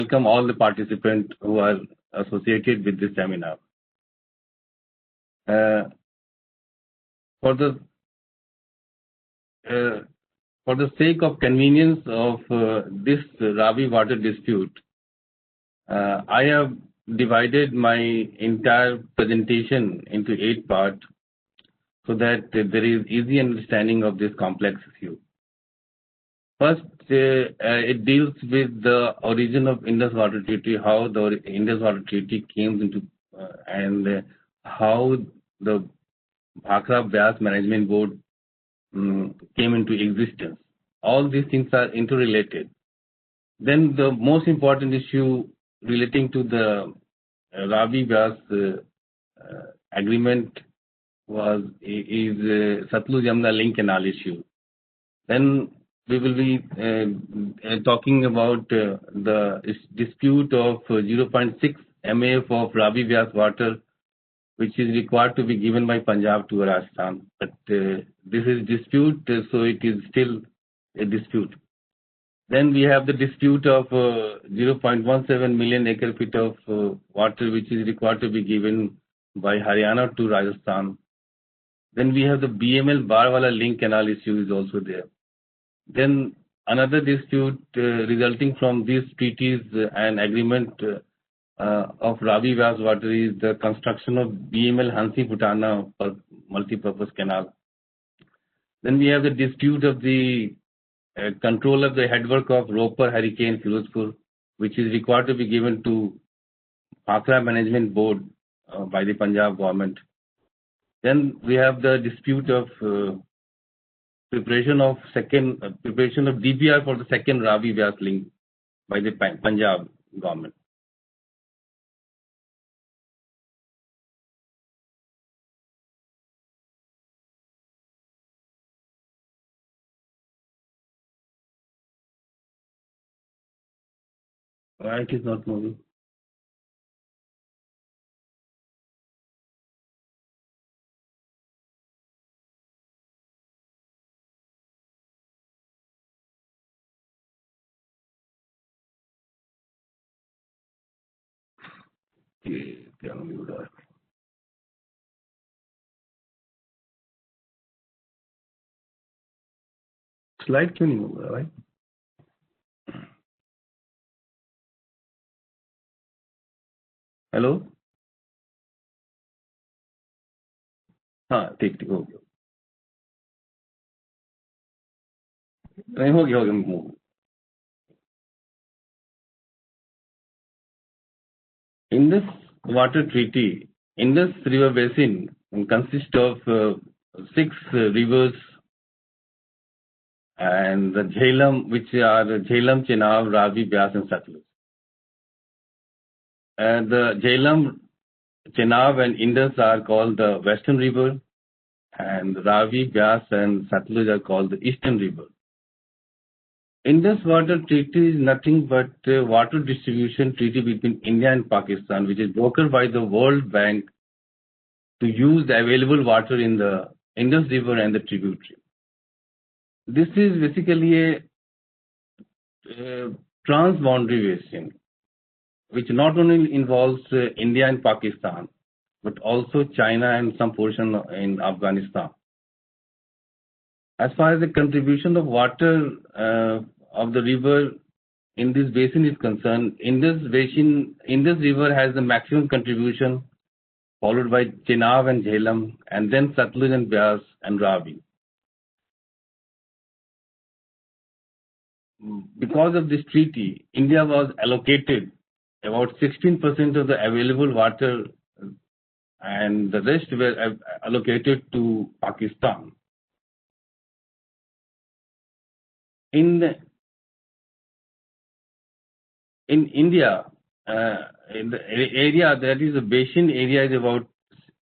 welcome all the participants who are associated with this seminar. Uh, for the for the sake of convenience of this Ravi water dispute, I have divided my entire presentation into 8 parts so that there is easy understanding of this complex issue. First, it deals with the origin of Indus Water Treaty, how the Indus Water Treaty came into and how the Bhakra Beas Management Board came into existence. All these things are interrelated. Then the most important issue relating to the Ravi Beas agreement is Satluj Yamuna link canal issue. Then we will be talking about the dispute of 0.6 MAF of Ravi Beas water, which is required to be given by Punjab to Rajasthan. But this is dispute, so it is still a dispute. Then we have the dispute of 0.17 million acre feet of water, which is required to be given by Haryana to Rajasthan. Then we have the BML Barwala link canal issue is also there. Then another dispute resulting from these treaties and agreement of Ravi Beas water is the construction of BML Hansi Putana multi-purpose canal. Then we have the dispute of the control of the headwork of Roper Hurricane Firozpur, which is required to be given to Bhakra Management Board by the Punjab government. Then we have the dispute of preparation of DPR for the second Ravi Beas link by the Punjab government. Why it is not moving? Slide क्यों नहीं होगा भाई? Hello, हाँ ठीक ठीक हो गया, नहीं हो गया move. Indus Water Treaty, Indus River Basin consists of 6 rivers and the Jhelum, which are Jhelum, Chenab, Ravi, Beas and Satluj. The Jhelum, Chenab and Indus are called the Western River, and Ravi, Beas and Satluj are called the Eastern River. Indus Water Treaty is nothing but a water distribution treaty between India and Pakistan, which is brokered by the World Bank to use the available water in the Indus River and the tributary. This is basically a trans-boundary basin, which not only involves India and Pakistan, but also China and some portion in Afghanistan. As far as the contribution of water of the river in this basin is concerned, Indus River has the maximum contribution, followed by Chenab and Jhelum, and then Satluj and Beas and Ravi. Because of this treaty, India was allocated about 16% of the available water, and the rest were allocated to Pakistan. In India, in the area, that is the basin area is about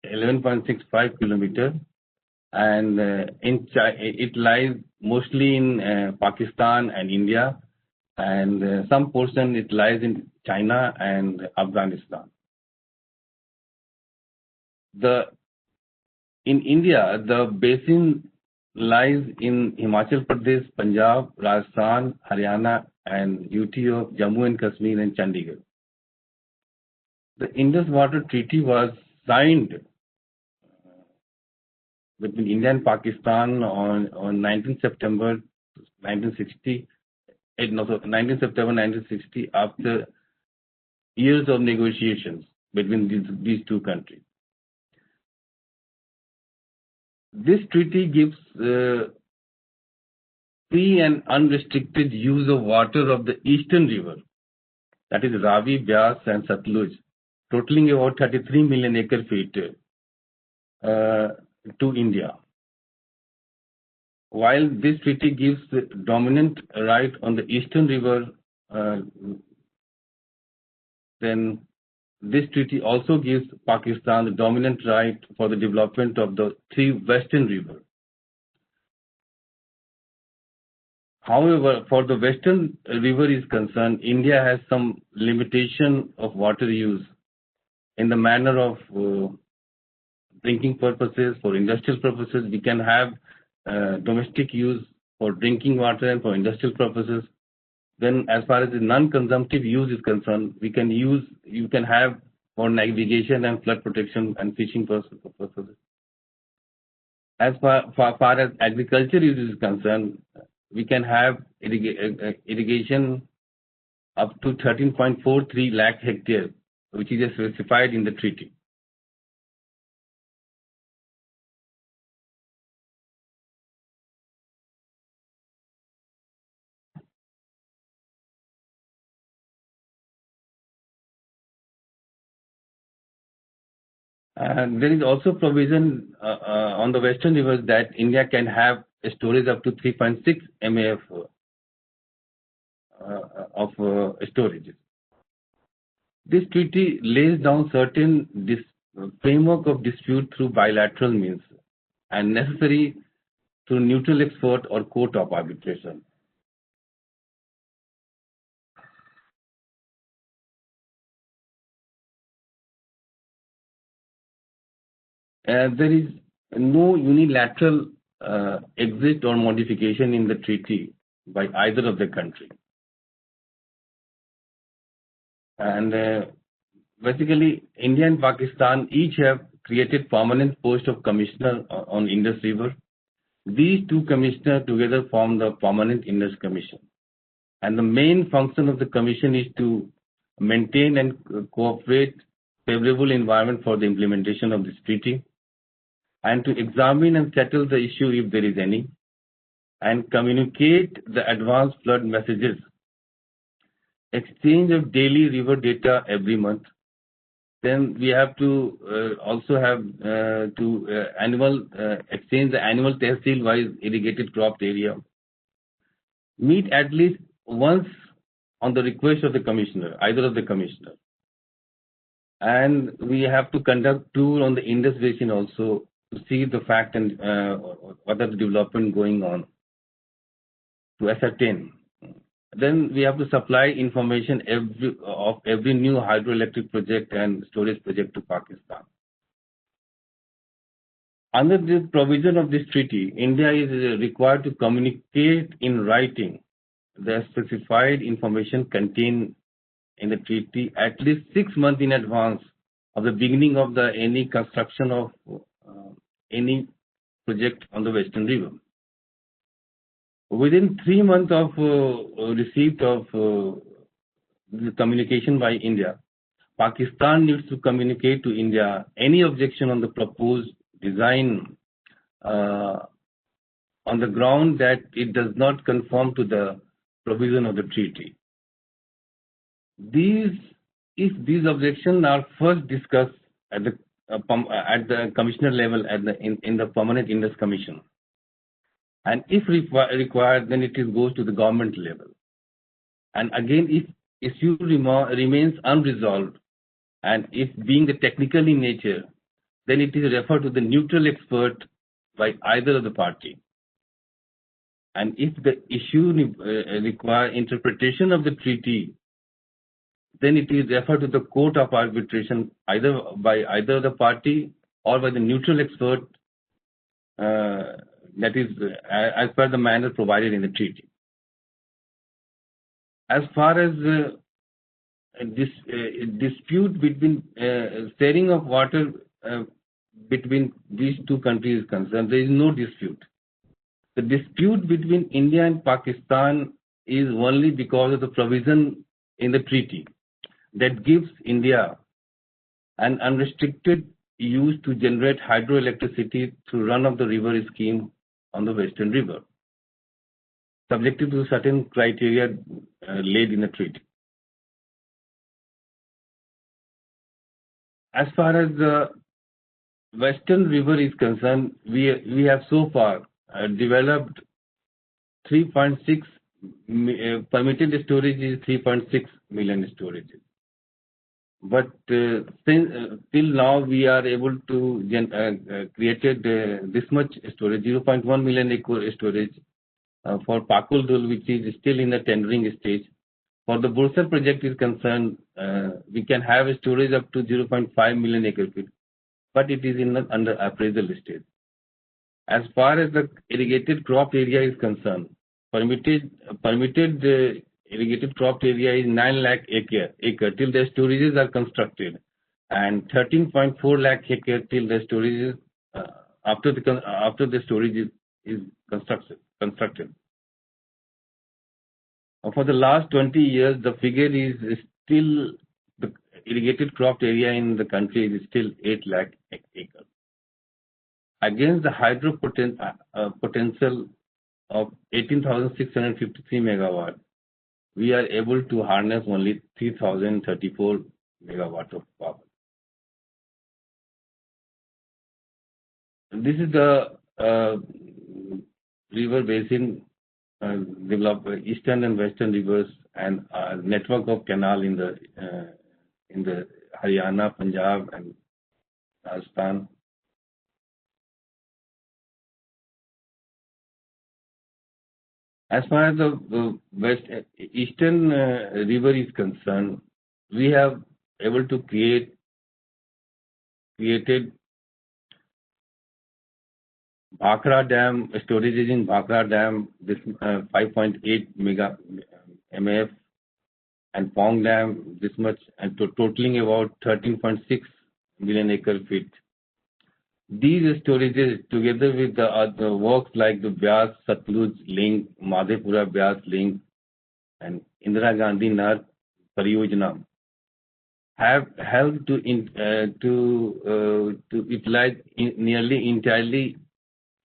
11.65 kilometers, and it lies mostly in Pakistan and India, and some portion it lies in China and Afghanistan. In India, the basin lies in Himachal Pradesh, Punjab, Rajasthan, Haryana, and UT of Jammu and Kashmir and Chandigarh. The Indus Water Treaty was signed between India and Pakistan on 19 September 1960. 19 September 1960, after years of negotiations between these two countries. This treaty gives free and unrestricted use of water of the eastern river, that is Ravi, Beas and Satluj, totaling about 33 million acre feet to India. While this treaty gives the dominant right on the eastern river, then this treaty also gives Pakistan the dominant right for the development of the three western rivers. However, for the western river is concerned, India has some limitation of water use in the manner of drinking purposes, for industrial purposes. We can have domestic use for drinking water and for industrial purposes. Then as far as the non-consumptive use is concerned, you can have for navigation and flood protection and fishing purposes. As far as agriculture use is concerned, we can have irrigation up to 13.43 lakh hectares, which is specified in the treaty. And there is also provision on the western rivers that India can have a storage up to 3.6 MAF of storage. This treaty lays down certain framework of dispute through bilateral means and necessary through neutral expert or court of arbitration. There is no unilateral exit or modification in the treaty by either of the country. And basically, India and Pakistan each have created permanent post of commissioner on Indus River. These two commissioners together form the Permanent Indus Commission. And the main function of the commission is to maintain and cooperate favorable environment for the implementation of this treaty, and to examine and settle the issue if there is any, and communicate the advanced flood messages, exchange of daily river data every month. Then we have to also have exchange the annual tehsil-wise irrigated cropped area, meet at least once on the request of the commissioner, either of the commissioner. And we have to conduct tour on the Indus Basin also to see the fact and what are the development going on, to ascertain. Then we have to supply information of every new hydroelectric project and storage project to Pakistan. Under the provision of this treaty, India is required to communicate in writing the specified information contained in the treaty at least 6 months in advance of the beginning of any construction of any project on the Western River. Within 3 months of receipt of the communication by India, Pakistan needs to communicate to India any objection on the proposed design on the ground that it does not conform to the provision of the treaty. If these objections are first discussed at the commissioner level in the Permanent Indus Commission, and if required, then it goes to the government level. And again, if issue remains unresolved, and if being the technical in nature, then it is referred to the neutral expert by either of the party. And if the issue requires interpretation of the treaty, then it is referred to the court of arbitration by either the party or by the neutral expert that is as per the manner provided in the treaty. As far as this dispute between sharing of water between these two countries is concerned, there is no dispute. The dispute between India and Pakistan is only because of the provision in the treaty that gives India an unrestricted use to generate hydroelectricity through run-of-the-river scheme on the Western River, subjected to certain criteria laid in the treaty. As far as the Western River is concerned, we have so far developed 3.6 permitted storage is 3.6 million storages. But till now we are able to created this much storage, 0.1 million acre storage for Pakul Dul, which is still in the tendering stage. For the Bursar project is concerned, we can have a storage up to 0.5 million acre feet, but it is in the under appraisal stage. As far as the irrigated crop area is concerned, permitted irrigated crop area is 9 lakh acre till the storages are constructed, and 13.4 lakh acre till the storages after the storage is constructed. For the last 20 years, the figure is still the irrigated crop area in the country is still 8 lakh acres. Against the hydro potential of 18,653 megawatt, we are able to harness only 3,034 megawatt of power. This is the river basin developed eastern and western rivers and network of canal in the Haryana, Punjab, and Rajasthan. As far as the eastern river is concerned, we have able to created Bhakra Dam, storages in Bhakra Dam, this 5.8 mega MF, and Pong Dam, this much, and totaling about 13.6 million acre feet. These storages, together with the other works like the Beas Satluj link, Madhepura Beas link, and Indira Gandhi Nar Pariyojana, have helped to utilize nearly entirely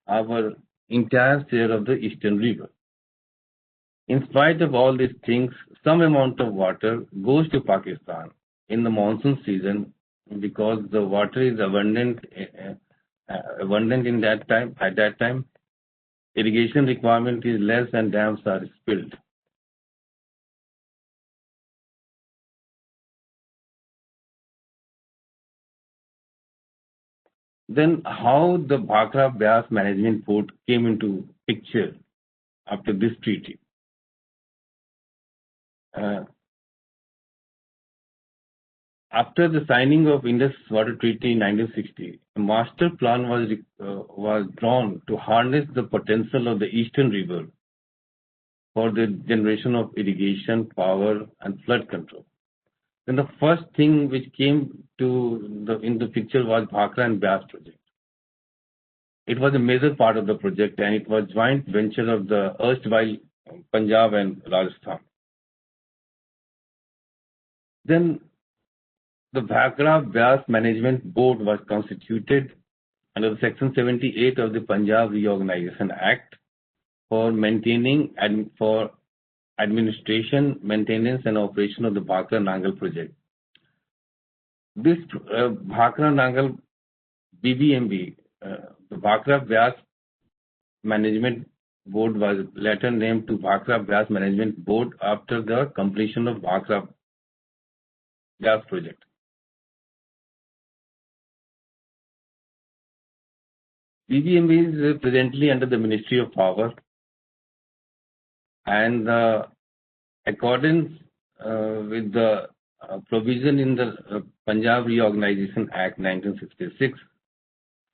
our entire share of the eastern river. In spite of all these things, some amount of water goes to Pakistan in the monsoon season because the water is abundant in that time. At that time, irrigation requirement is less and dams are spilled. Then how the Bhakra Beas Management Board came into picture after this treaty? After the signing of Indus Water Treaty in 1960, a master plan was drawn to harness the potential of the eastern river for the generation of irrigation, power, and flood control. Then the first thing which came in the picture was Bhakra and Beas project. It was a major part of the project, and it was joint venture of the erstwhile Punjab and Rajasthan. Then the Bhakra Beas Management Board was constituted under Section 78 of the Punjab Reorganization Act for maintaining and for administration, maintenance, and operation of the Bhakra Nangal project. This Bhakra Nangal BBMB, the Bhakra Beas Management Board, was later named to Bhakra Beas Management Board after the completion of Bhakra Beas project. BBMB is presently under the Ministry of Power, and accordance with the provision in the Punjab Reorganization Act 1966,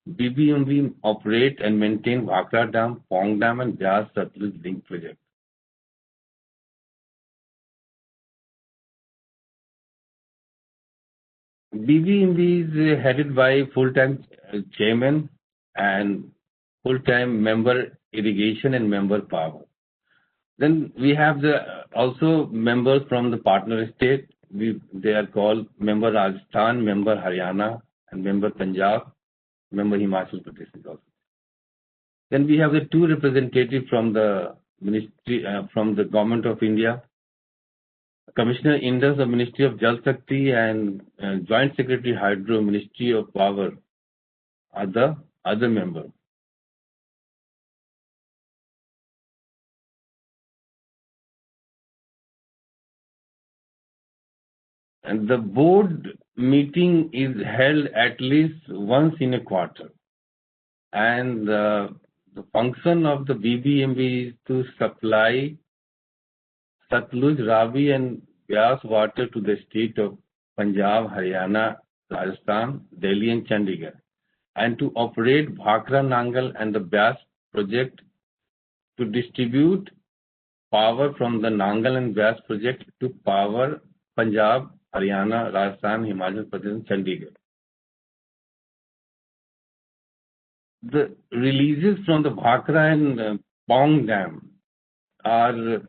BBMB operate and maintain Bhakra Dam, Pong Dam, and Beas Satluj Link project. BBMB is headed by full-time chairman and full-time member irrigation and member power. Then we have also members from the partner state. They are called member Rajasthan, member Haryana, and member Punjab, member Himachal Pradesh is also. Then we have the two representatives from the ministry, from the government of India, Commissioner Indus of Ministry of Jal Shakti and Joint Secretary Hydro Ministry of Power are the other members. And the board meeting is held at least once in a quarter. And the function of the BBMB is to supply Satluj, Ravi and Beas water to the state of Punjab, Haryana, Rajasthan, Delhi and Chandigarh, and to operate Bhakra Nangal and the Beas project to distribute power from the Nangal and Beas project to power Punjab, Haryana, Rajasthan, Himachal Pradesh and Chandigarh. The releases from the Bhakra and Pong Dam are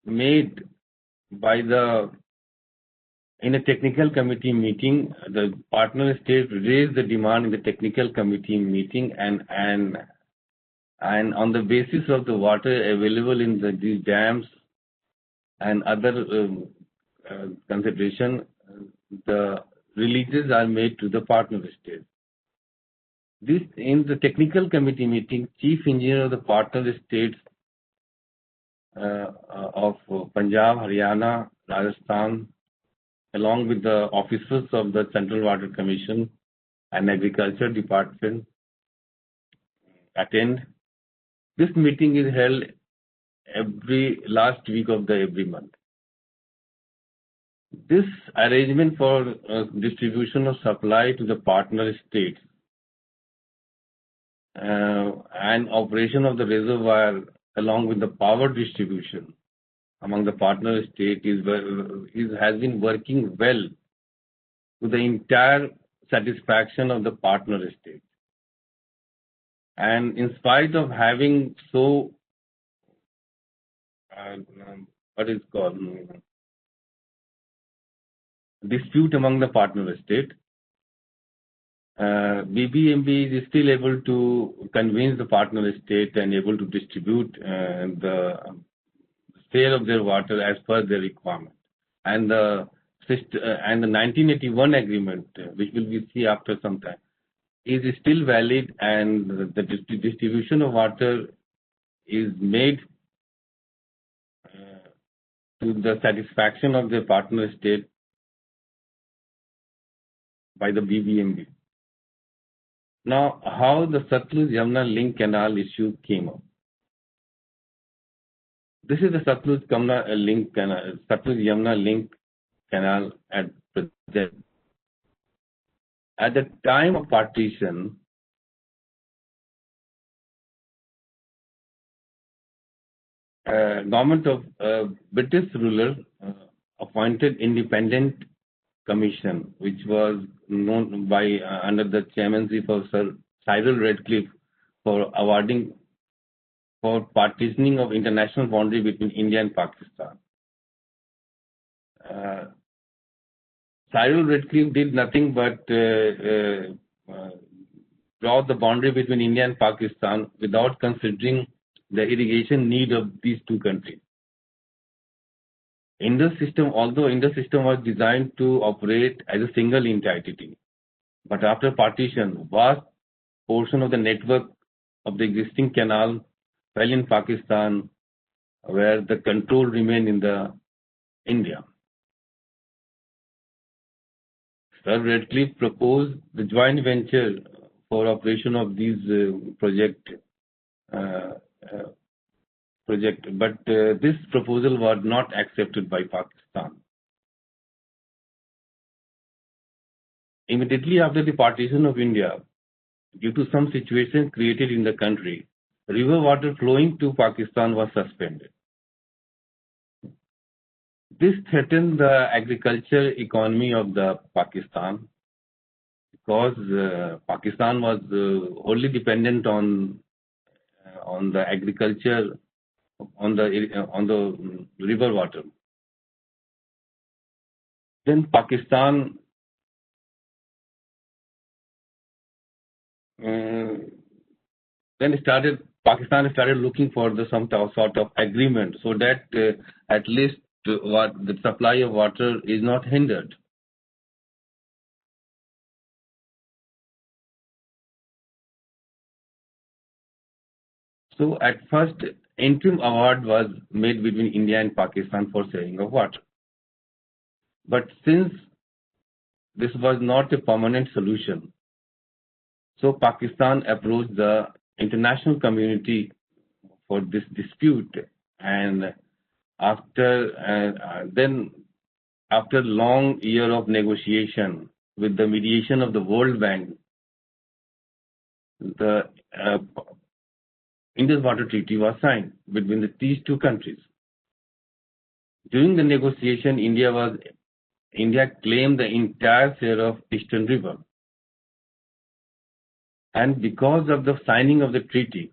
made by in a technical committee meeting. The partner state raised the demand in the technical committee meeting, and on the basis of the water available in these dams and other consideration, the releases are made to the partner state. This in the technical committee meeting, chief engineer of the partner states of Punjab, Haryana, Rajasthan, along with the officers of the Central Water Commission and Agriculture Department attend. This meeting is held every last week of every month. This arrangement for distribution of supply to the partner states and operation of the reservoir along with the power distribution among the partner state has been working well to the entire satisfaction of the partner state. And in spite of having dispute among the partner state, BBMB is still able to convince the partner state and able to distribute the sale of their water as per their requirement. And the 1981 agreement, which will be see after some time, is still valid, and the distribution of water is made to the satisfaction of the partner state by the BBMB. Now, how the Satluj-Yamuna link canal issue came up. This is the Satluj-Yamuna link canal at present. At the time of partition, government of British ruler appointed independent commission, which was known by under the chairmanship of Sir Cyril Redcliffe, for partitioning of international boundary between India and Pakistan. Cyril Redcliffe did nothing but draw the boundary between India and Pakistan without considering the irrigation need of these two countries. Although Indus system was designed to operate as a single entity, but after partition, vast portion of the network of the existing canal fell in Pakistan, where the control remained in India. Sir Redcliffe proposed the joint venture for operation of these project, but this proposal was not accepted by Pakistan. Immediately after the partition of India, due to some situation created in the country, river water flowing to Pakistan was suspended. This threatened the agriculture economy of the Pakistan because Pakistan was wholly dependent on the agriculture on the river water. Then uh, Pakistan started looking for some sort of agreement so that at least what the supply of water is not hindered. So at first, interim award was made between India and Pakistan for sharing of water. But since this was not a permanent solution, so Pakistan approached the international community for this dispute, and then after long year of negotiation with the mediation of the World Bank, the Indus Water Treaty was signed between these two countries. During the negotiation, India claimed the entire share of Eastern River. And because of the signing of the treaty,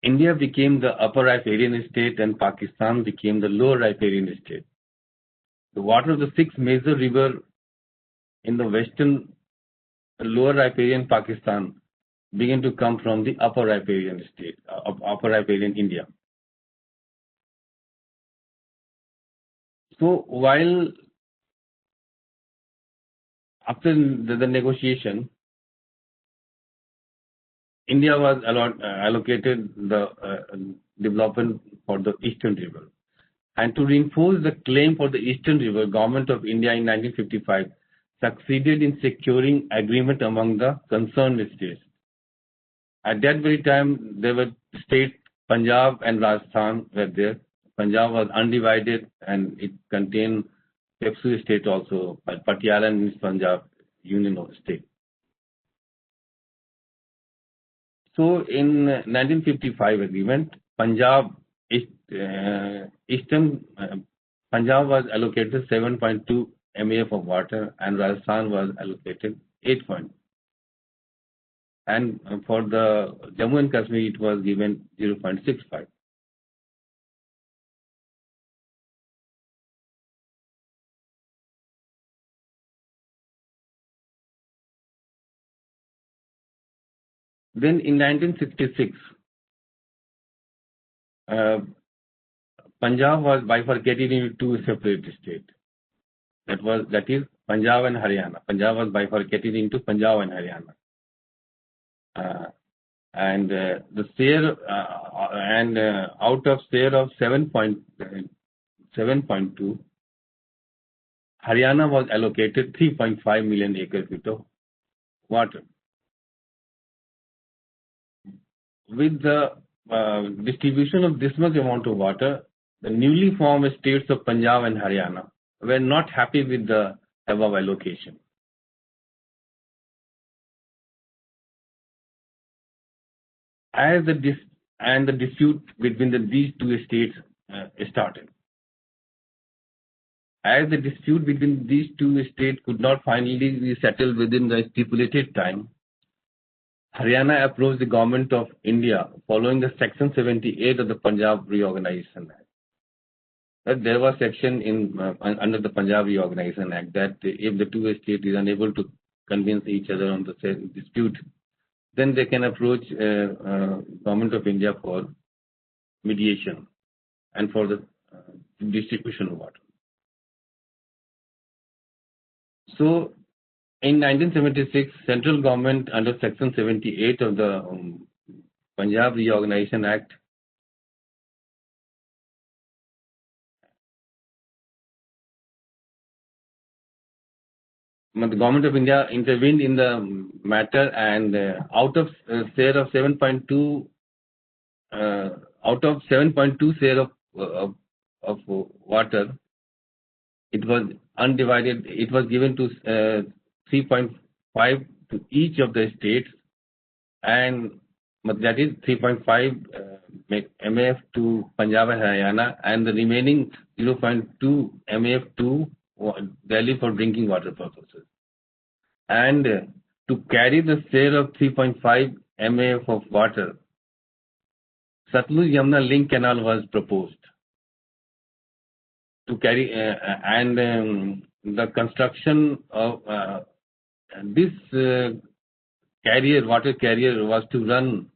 India became the upper riparian state and Pakistan became the lower riparian state. The water of the six major rivers in the western lower riparian Pakistan began to come from the upper riparian state, upper riparian India. So while after the negotiation, India was allocated the development for the Eastern River. And to reinforce the claim for the Eastern River, Government of India in 1955 succeeded in securing agreement among the concerned states. At that very time, there were states, Punjab and Rajasthan were there. Punjab was undivided and it contained Pepsu state also, Patiala and Punjab Union of State. So in 1955 agreement, Punjab was allocated 7.2 MAF of water and Rajasthan was allocated 8. And for the Jammu and Kashmir, it was given 0.65. Then in 1966, Punjab was bifurcated into two separate states. That is Punjab and Haryana. Punjab was bifurcated into Punjab and Haryana. The share out of share of 7.2, Haryana was allocated 3.5 million acre feet of water. With the distribution of this much amount of water, the newly formed states of Punjab and Haryana were not happy with the above allocation. As the dispute between these two states started. As the dispute between these two states could not finally be settled within the stipulated time, Haryana approached the government of India following the Section 78 of the Punjab Reorganization Act. There was section under the Punjab Reorganization Act that if the two states is unable to convince each other on the dispute, then they can approach government of India for mediation and for the distribution of water. So in 1976, central government under Section 78 of the Punjab Reorganization Act the government of India intervened in the matter and out of share of 7.2 share of water, it was undivided. It was given to 3.5 to each of the states, and that is 3.5 MAF to Punjab and Haryana, and the remaining 0.2 MAF to Delhi for drinking water purposes. And to carry the share of 3.5 MAF of water, Satluj Yamuna link canal was proposed to carry, and the construction of this water carrier was to run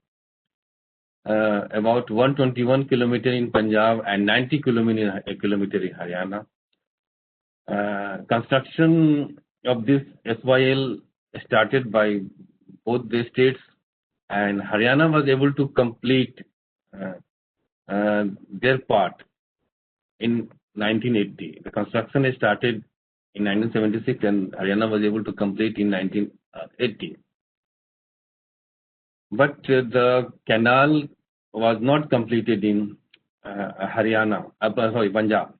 about 121 kilometer in Punjab and 90 kilometer in Haryana. Construction of this SYL started by both the states, and Haryana was able to complete their part in 1980. The construction started in 1976, and Haryana was able to complete in 1980. But the canal was not completed in Punjab.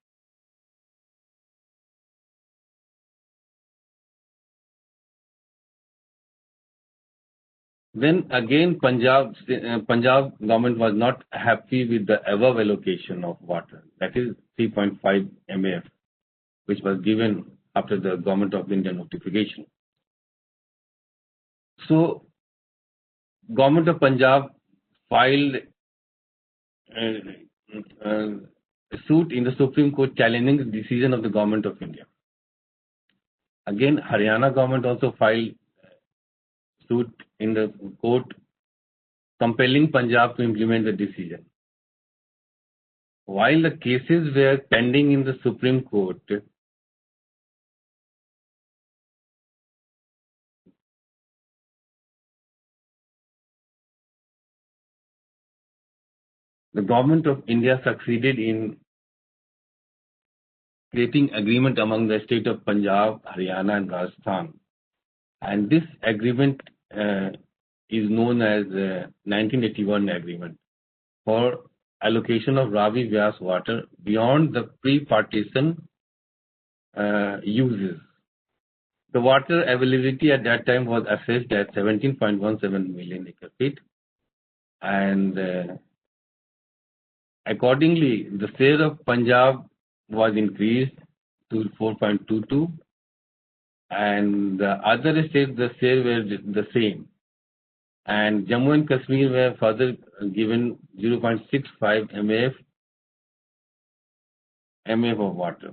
Then again, Punjab government was not happy with the above allocation of water, that is 3.5 MAF, which was given after the Government of India notification. So, Government of Punjab filed a suit in the Supreme Court challenging the decision of the Government of India. Again, Haryana government also filed suit in the court compelling Punjab to implement the decision. While the cases were pending in the Supreme Court, the Government of India succeeded in creating agreement among the state of Punjab, Haryana and Rajasthan. And this agreement is known as 1981 agreement for allocation of Ravi Beas water beyond the pre-partition uses. The water availability at that time was assessed at 17.17 million acre feet, and accordingly the share of Punjab was increased to 4.22, and the other states the share were the same, and Jammu and Kashmir were further given 0.65 MAF of water.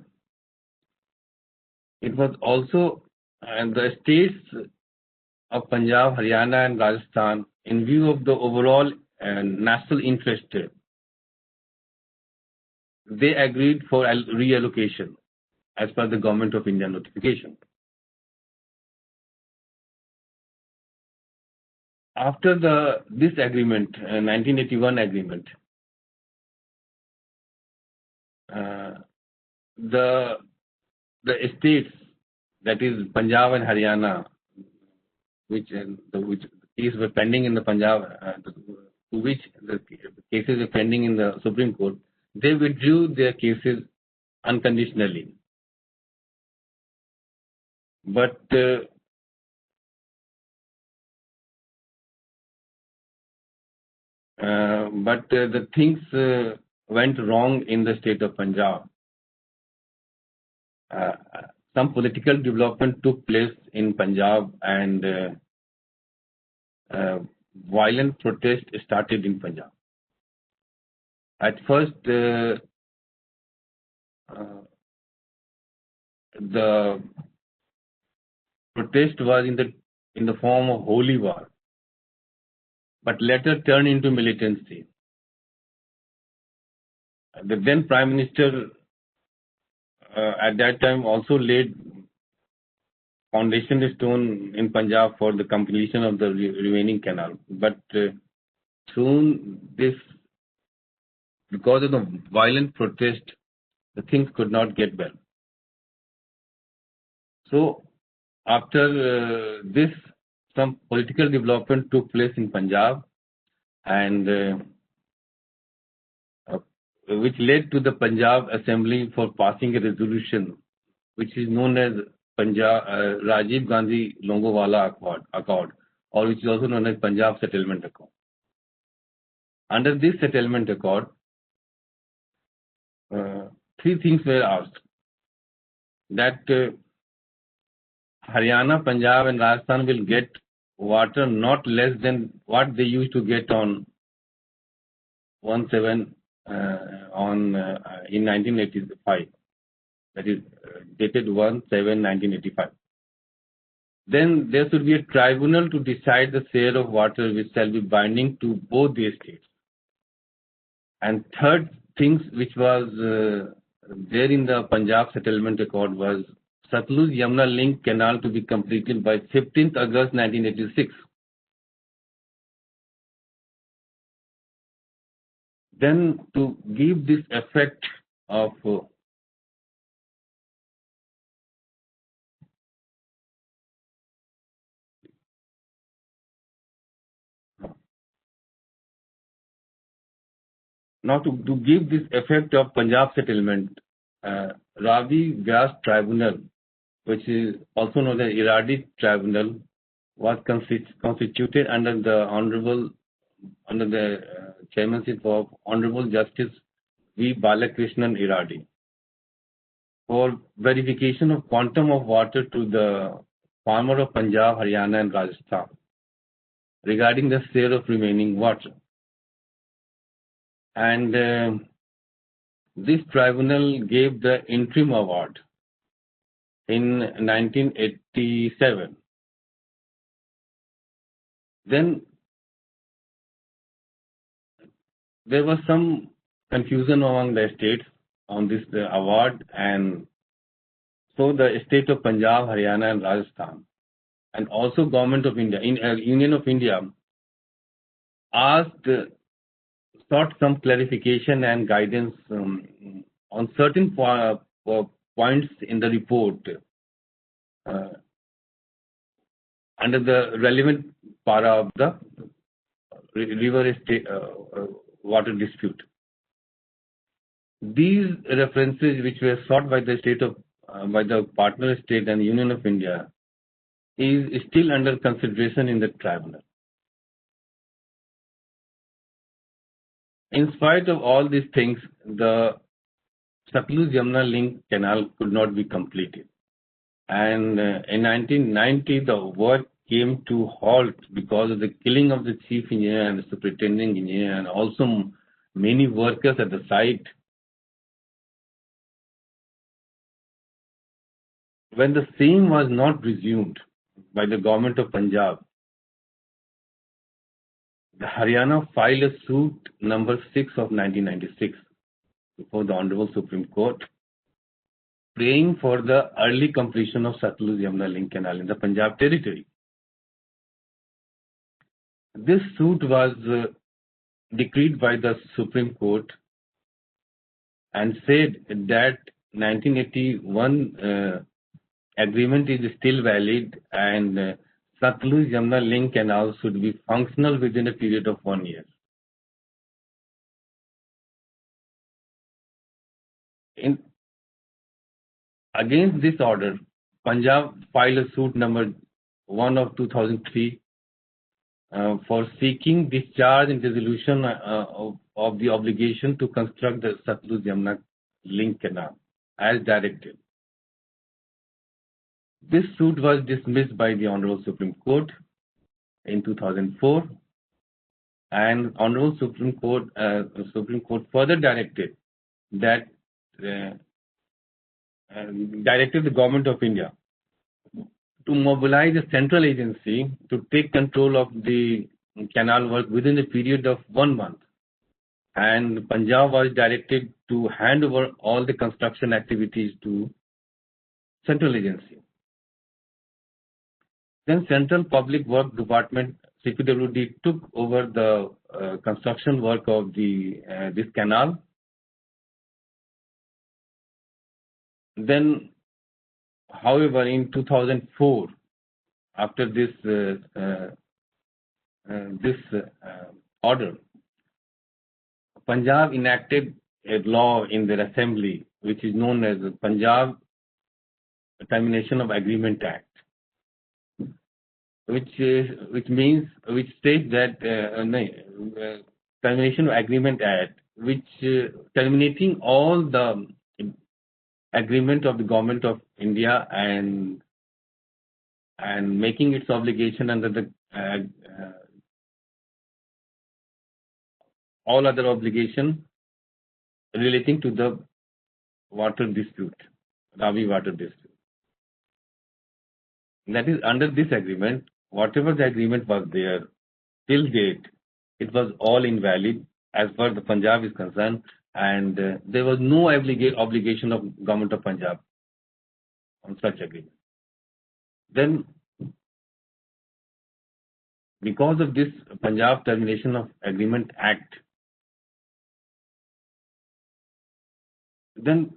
It was also, and the states of Punjab, Haryana and Rajasthan, in view of the overall national interest, they agreed for reallocation as per the Government of India notification. After this agreement, 1981 agreement, the states, that is Punjab and Haryana, which cases were pending in the Punjab, to which the cases were pending in the Supreme Court, they withdrew their cases unconditionally. But the things went wrong in the state of Punjab. Some political development took place in Punjab, and violent protest started in Punjab. At first, the protest was in the form of holy war, but later turned into militancy. The then Prime Minister at that time also laid foundation stone in Punjab for the completion of the remaining canal. But soon because of the violent protest, the things could not get well. So after this, some political development took place in Punjab, and which led to the Punjab Assembly for passing a resolution which is known as Rajiv Gandhi Longowala Accord, or which is also known as Punjab Settlement Accord. Under this settlement accord, three things were asked: that Haryana, Punjab, and Rajasthan will get water not less than what they used to get on 17 in 1985. That is dated 1/7/1985. Then there should be a tribunal to decide the share of water which shall be binding to both the states. And third things which was there in the Punjab Settlement Accord was Satluj Yamuna Link Canal to be completed by 15th August 1986. Then to give this effect of now to give this effect of Punjab settlement, Ravi Beas Tribunal, which is also known as IRWD Tribunal, was constituted under the chairmanship of Honorable Justice V. Balakrishnan IRWD for verification of quantum of water to the farmer of Punjab, Haryana, and Rajasthan regarding the share of remaining water. And this tribunal gave the interim award in 1987. Then there was some confusion among the states on this award, and so the state of Punjab, Haryana, and Rajasthan, and also Government of India, Union of India, sought some clarification and guidance on certain points in the report under the relevant para of the river water dispute. These references, which were sought by the partner state and Union of India, is still under consideration in the tribunal. In spite of all these things, the Satluj Yamuna Link Canal could not be completed. And in 1990, the work came to halt because of the killing of the chief engineer and the superintending engineer, and also many workers at the site. When the same was not resumed by the government of Punjab, the Haryana filed a suit number 6 of 1996 before the Honorable Supreme Court, praying for the early completion of Satluj Yamuna Link Canal in the Punjab territory. This suit was decreed by the Supreme Court and said that 1981 agreement is still valid, and Satluj Yamuna Link Canal should be functional within a period of 1 year. Against this order, Punjab filed a suit number 1 of 2003 for seeking discharge and dissolution of the obligation to construct the Satluj Yamuna Link Canal as directed. This suit was dismissed by the Honorable Supreme Court in 2004, and Honorable Supreme Court further directed that directed the Government of India to mobilize a central agency to take control of the canal work within a period of 1 month, and Punjab was directed to hand over all the construction activities to central agency. Then Central Public Work Department, CPWD, took over the construction work of this canal. Then, however, in 2004, after this order, Punjab enacted a law in their assembly, which is known as the Punjab Termination of Agreement Act, which states that Termination of Agreement Act, which terminating all the agreement of the government of India and making its obligation under the all other obligation relating to the water dispute, Ravi water dispute. That is, under this agreement, whatever the agreement was there till date, it was all invalid as far as the Punjab is concerned, and there was no obligation of government of Punjab on such agreement. Then, because of this Punjab Termination of Agreement Act, then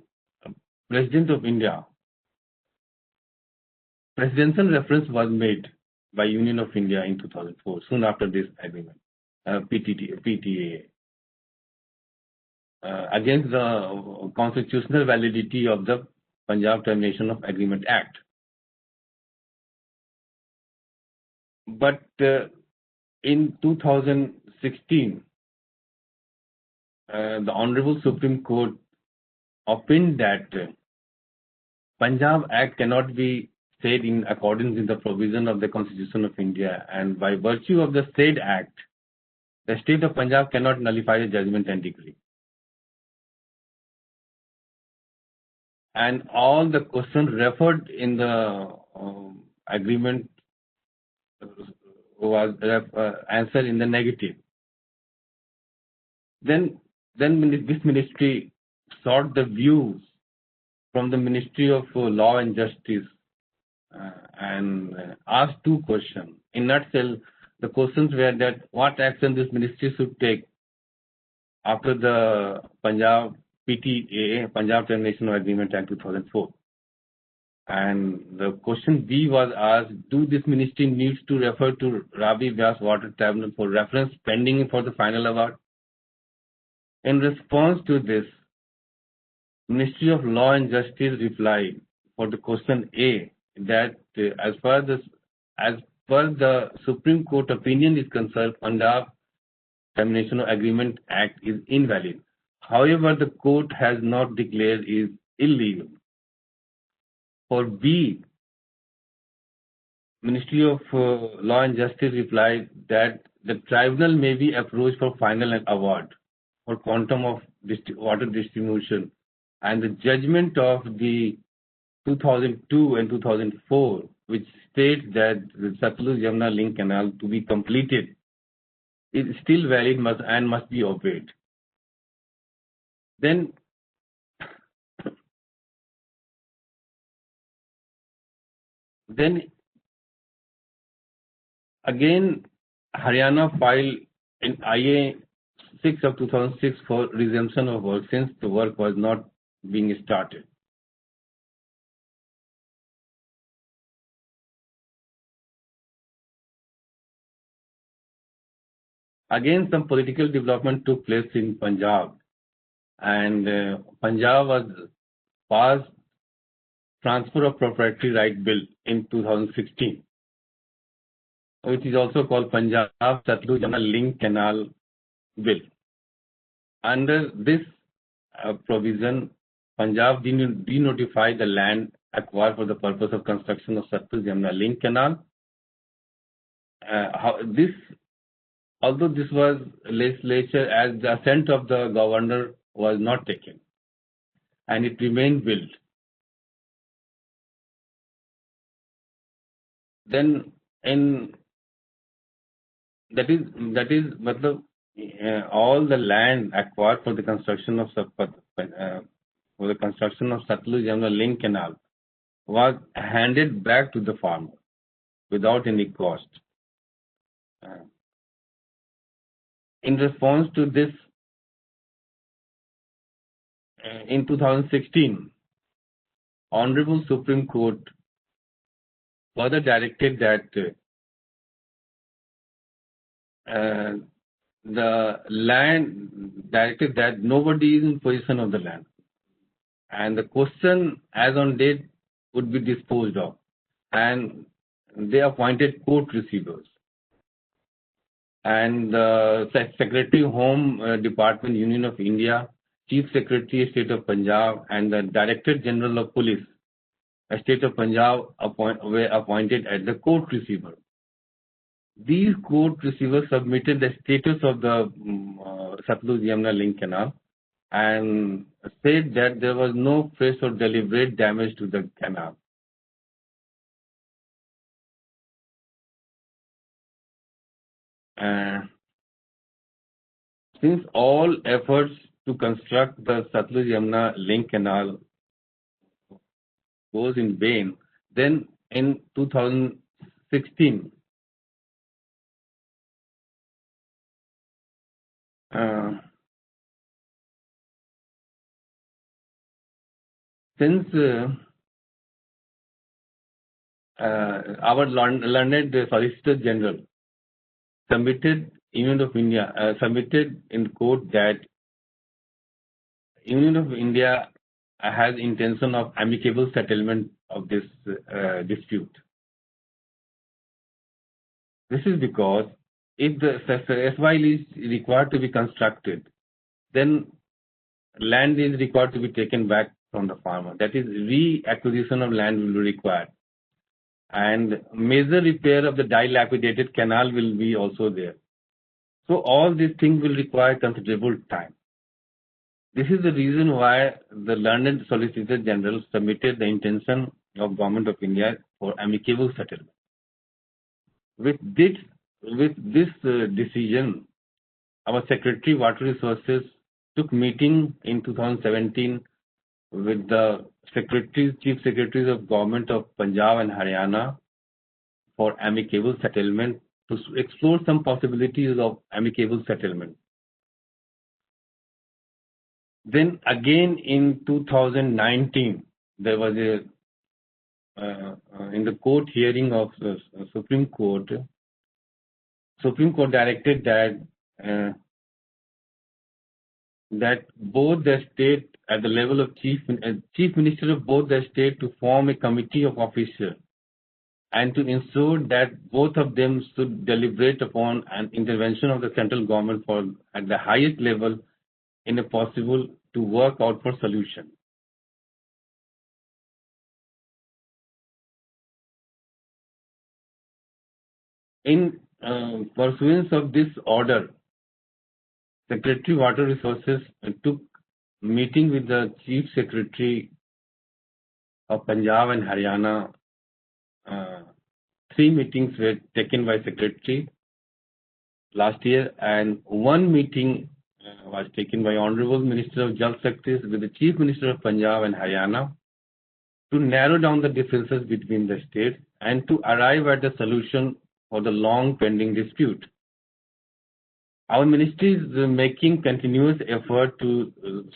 President of India, presidential reference was made by Union of India in 2004, soon after this agreement, PTA, against the constitutional validity of the Punjab Termination of Agreement Act. But in 2016, the Honorable Supreme Court opined that Punjab Act cannot be said in accordance with the provision of the Constitution of India, and by virtue of the said Act, the state of Punjab cannot nullify the judgment and decree. And all the questions referred in the agreement was answered in the negative. Then this ministry sought the views from the Ministry of Law and Justice and asked two questions. In nutshell, the questions were that what action this ministry should take after the Punjab PTA, Punjab Termination of Agreement Act 2004. And the question B was asked, do this ministry needs to refer to Ravi Beas Water Tribunal for reference pending for the final award? In response to this, Ministry of Law and Justice replied for the question A that as per the Supreme Court opinion is concerned, Punjab Termination of Agreement Act is invalid. However, the court has not declared is illegal. For B, Ministry of Law and Justice replied that the tribunal may be approached for final award for quantum of water distribution, and the judgment of the 2002 and 2004, which states that the Satluj-Yamuna link canal to be completed, is still valid and must be obeyed. Then again, Haryana filed in IA 6 of 2006 for resumption of work since the work was not being started. Again, some political development took place in Punjab, and Punjab was passed Transfer of Proprietary Right Bill in 2016, which is also called Punjab Satluj-Yamuna Link Canal Bill. Under this provision, Punjab denotified the land acquired for the purpose of construction of Satluj-Yamuna Link Canal. Although this was legislature, as the assent of the governor was not taken, and it remained built. Then, that is, all the land acquired for the construction of Satluj-Yamuna Link Canal was handed back to the farmer without any cost. In response to this, in 2016, Honorable Supreme Court further directed that nobody is in possession of the land. And the question as on date would be disposed of, and they appointed court receivers. And the Secretary Home Department, Union of India, Chief Secretary, State of Punjab, and the Director General of Police, State of Punjab, were appointed as the court receiver. These court receivers submitted the status of the Satluj-Yamuna link canal and said that there was no fresh or deliberate damage to the canal. Since all efforts to construct the Satluj-Yamuna link canal was in vain, then in 2016, since our learned Solicitor General submitted Union of India submitted in court that Union of India has intention of amicable settlement of this dispute. This is because if the SY is required to be constructed, then land is required to be taken back from the farmer. That is, reacquisition of land will be required. And major repair of the dilapidated canal will be also there. So all these things will require considerable time. This is the reason why the learned Solicitor General submitted the intention of Government of India for amicable settlement. With this decision, our Secretary Water Resources took meeting in 2017 with the Chief Secretaries of Government of Punjab and Haryana for amicable settlement to explore some possibilities of amicable settlement. Then again in 2019, there was in the court hearing of the Supreme Court directed that both the state at the level of chief minister of both the state to form a committee of officers and to ensure that both of them should deliberate upon an intervention of the central government for at the highest level in a possible to work out for solution. In pursuance of this order, Secretary Water Resources took meeting with the Chief Secretary of Punjab and Haryana. 3 meetings were taken by Secretary last year, and 1 meeting was taken by Honorable Minister of Jal Shakti with the Chief Minister of Punjab and Haryana to narrow down the differences between the states and to arrive at a solution for the long pending dispute. Our ministry is making continuous effort to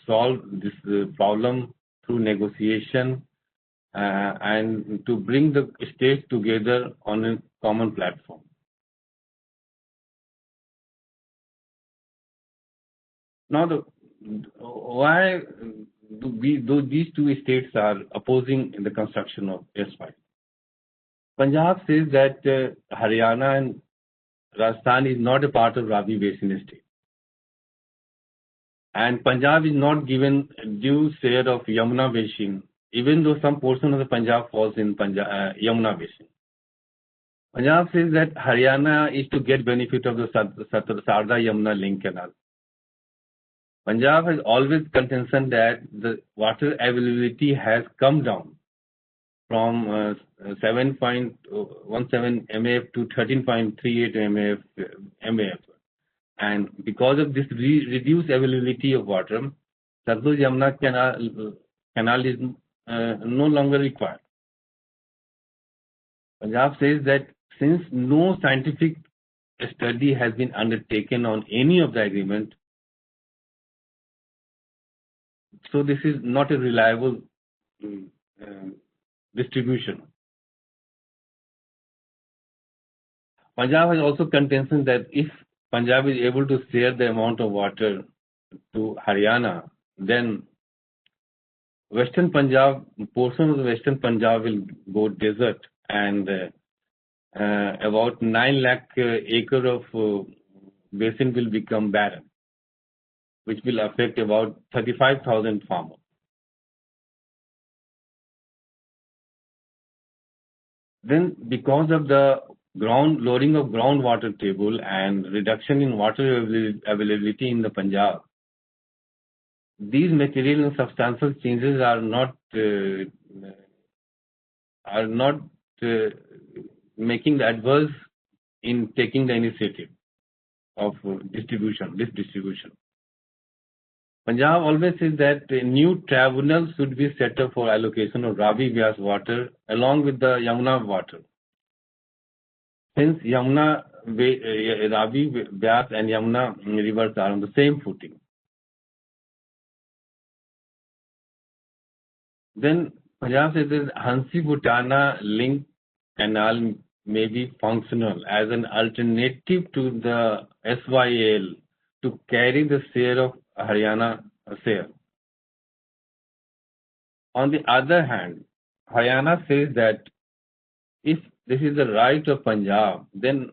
solve this problem through negotiation and to bring the states together on a common platform. Now, why these 2 states are opposing the construction of S5? Punjab says that Haryana and Rajasthan is not a part of Ravi Basin state. And Punjab is not given due share of Yamuna Basin, even though some portion of the Punjab falls in Yamuna Basin. Punjab says that Haryana is to get benefit of the Sarda Yamuna link canal. Punjab has always contended that the water availability has come down from 7.17 MAF to 13.38 MAF. And because of this reduced availability of water, Satluj Yamuna canal is no longer required. Punjab says that since no scientific study has been undertaken on any of the agreement, so this is not a reliable distribution. Punjab has also contended that if Punjab is able to share the amount of water to Haryana, then Western Punjab, portion of the Western Punjab will go desert, and about 9 lakh acre of basin will become barren, which will affect about 35,000 farmers. Then, because of the lowering of groundwater table and reduction in water availability in the Punjab, these material and substantial changes are not making the adverse in taking the initiative of this distribution. Punjab always says that a new tribunal should be set up for allocation of Ravi Beas water along with the Yamuna water. Since Ravi Beas and Yamuna rivers are on the same footing. Then Punjab says that Hansi Butana link canal may be functional as an alternative to the SYL to carry the share of Haryana share. On the other hand, Haryana says that if this is the right of Punjab, then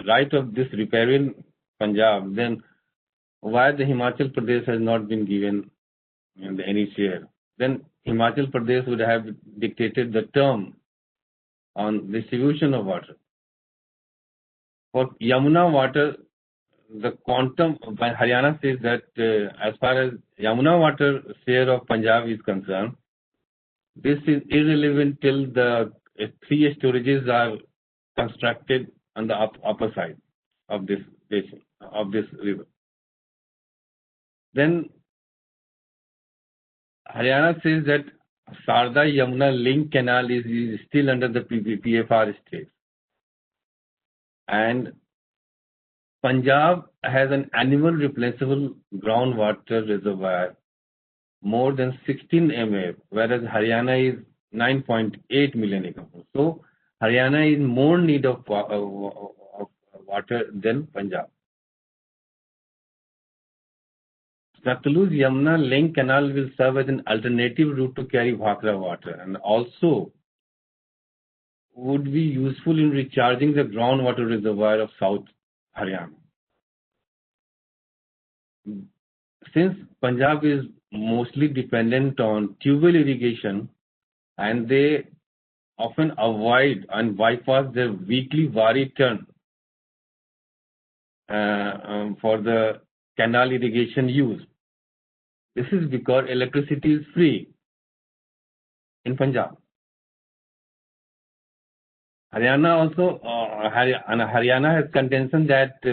right of this riparian Punjab, then why the Himachal Pradesh has not been given any share? Then Himachal Pradesh would have dictated the term on distribution of water. For Yamuna water, the quantum, Haryana says that as far as Yamuna water share of Punjab is concerned, this is irrelevant till the 3 storages are constructed on the upper side of this basin, of this river. Then Haryana says that Sarda Yamuna link canal is still under the PFR state. And Punjab has an annual replenishable groundwater reservoir more than 16 MF, whereas Haryana is 9.8 million acres. So Haryana is more need of water than Punjab. Satluj Yamuna link canal will serve as an alternative route to carry Bhakra water, and also would be useful in recharging the groundwater reservoir of South Haryana. Since Punjab is mostly dependent on tubewell irrigation, and they often avoid and bypass their weekly wari turn for the canal irrigation use. This is because electricity is free in Punjab. Haryana has contention that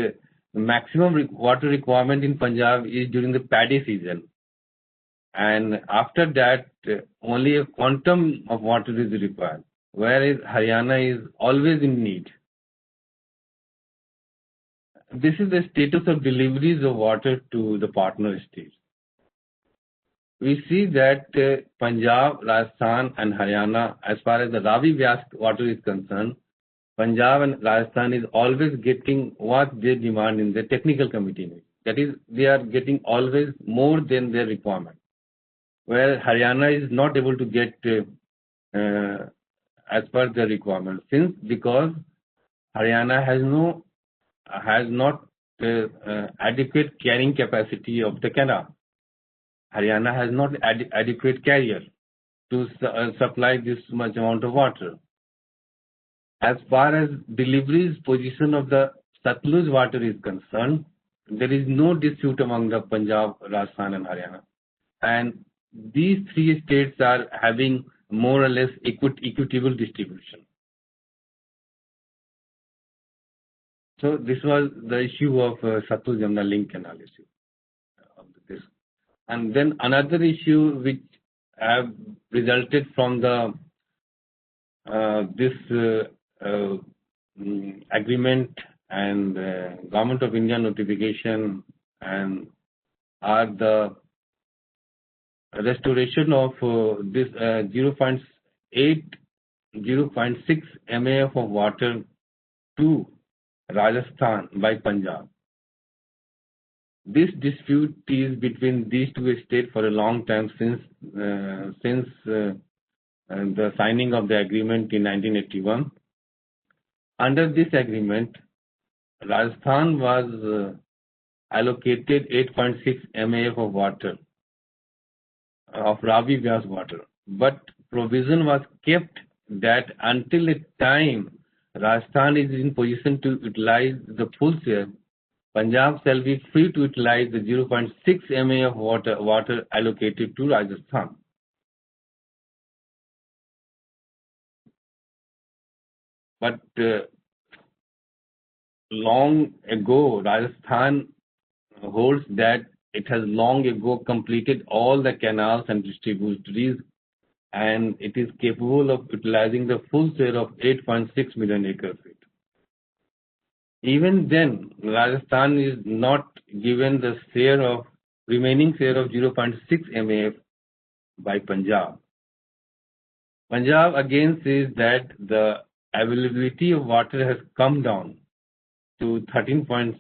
maximum water requirement in Punjab is during the paddy season, and after that only a quantum of water is required, whereas Haryana is always in need. This is the status of deliveries of water to the partner states. We see that Punjab, Rajasthan and Haryana, as far as the Ravi Beas water is concerned, Punjab and Rajasthan is always getting what they demand in the technical committee. That is, they are getting always more than their requirement, where Haryana is not able to get as per their requirement, because Haryana has not adequate carrying capacity of the canal. Haryana has not adequate carrier to supply this much amount of water. As far as deliveries position of the Satluj water is concerned, there is no dispute among the Punjab, Rajasthan and Haryana. And these 3 states are having more or less equitable distribution. So this was the issue of Satluj Yamuna link canal issue. And then another issue which have resulted from the this agreement and Government of India notification, and are the restoration of this 0.6 MAF of water to Rajasthan by Punjab. This dispute is between these two states for a long time since the signing of the agreement in 1981. Under this agreement, Rajasthan was allocated 8.6 MAF of water, of Ravi Beas water, but provision was kept that until a time Rajasthan is in position to utilize the full share, Punjab shall be free to utilize the 0.6 MA of water allocated to Rajasthan. But long ago, Rajasthan holds that it has long ago completed all the canals and distributaries, and it is capable of utilizing the full share of 8.6 million acre feet. Even then, Rajasthan is not given the remaining share of 0.6 MAF by Punjab. Punjab again says that the availability of water has come down to 13.6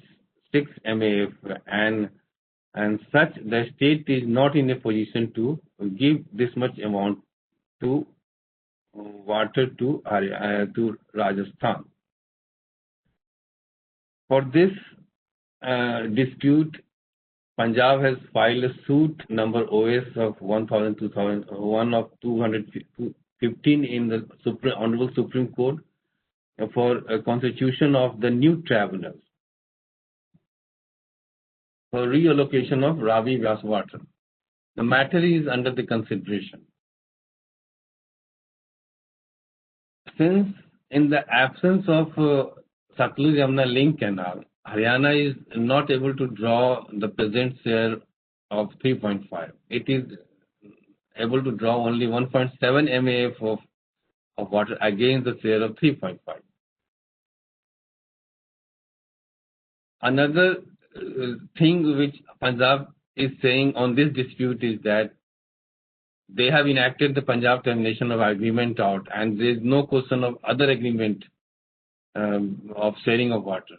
MAF, and such the state is not in a position to give this much amount to water to Rajasthan. For this dispute, Punjab has filed a suit number OS of 1001 of 215 in the Honorable Supreme Court for a constitution of the new tribunals for reallocation of Ravi Beas water. The matter is under the consideration. Since in the absence of Satluj-Yamuna link canal, Haryana is not able to draw the present share of 3.5. It is able to draw only 1.7 MAF of water against the share of 3.5. Another thing which Punjab is saying on this dispute is that they have enacted the Punjab termination of agreement out, and there is no question of other agreement of sharing of water.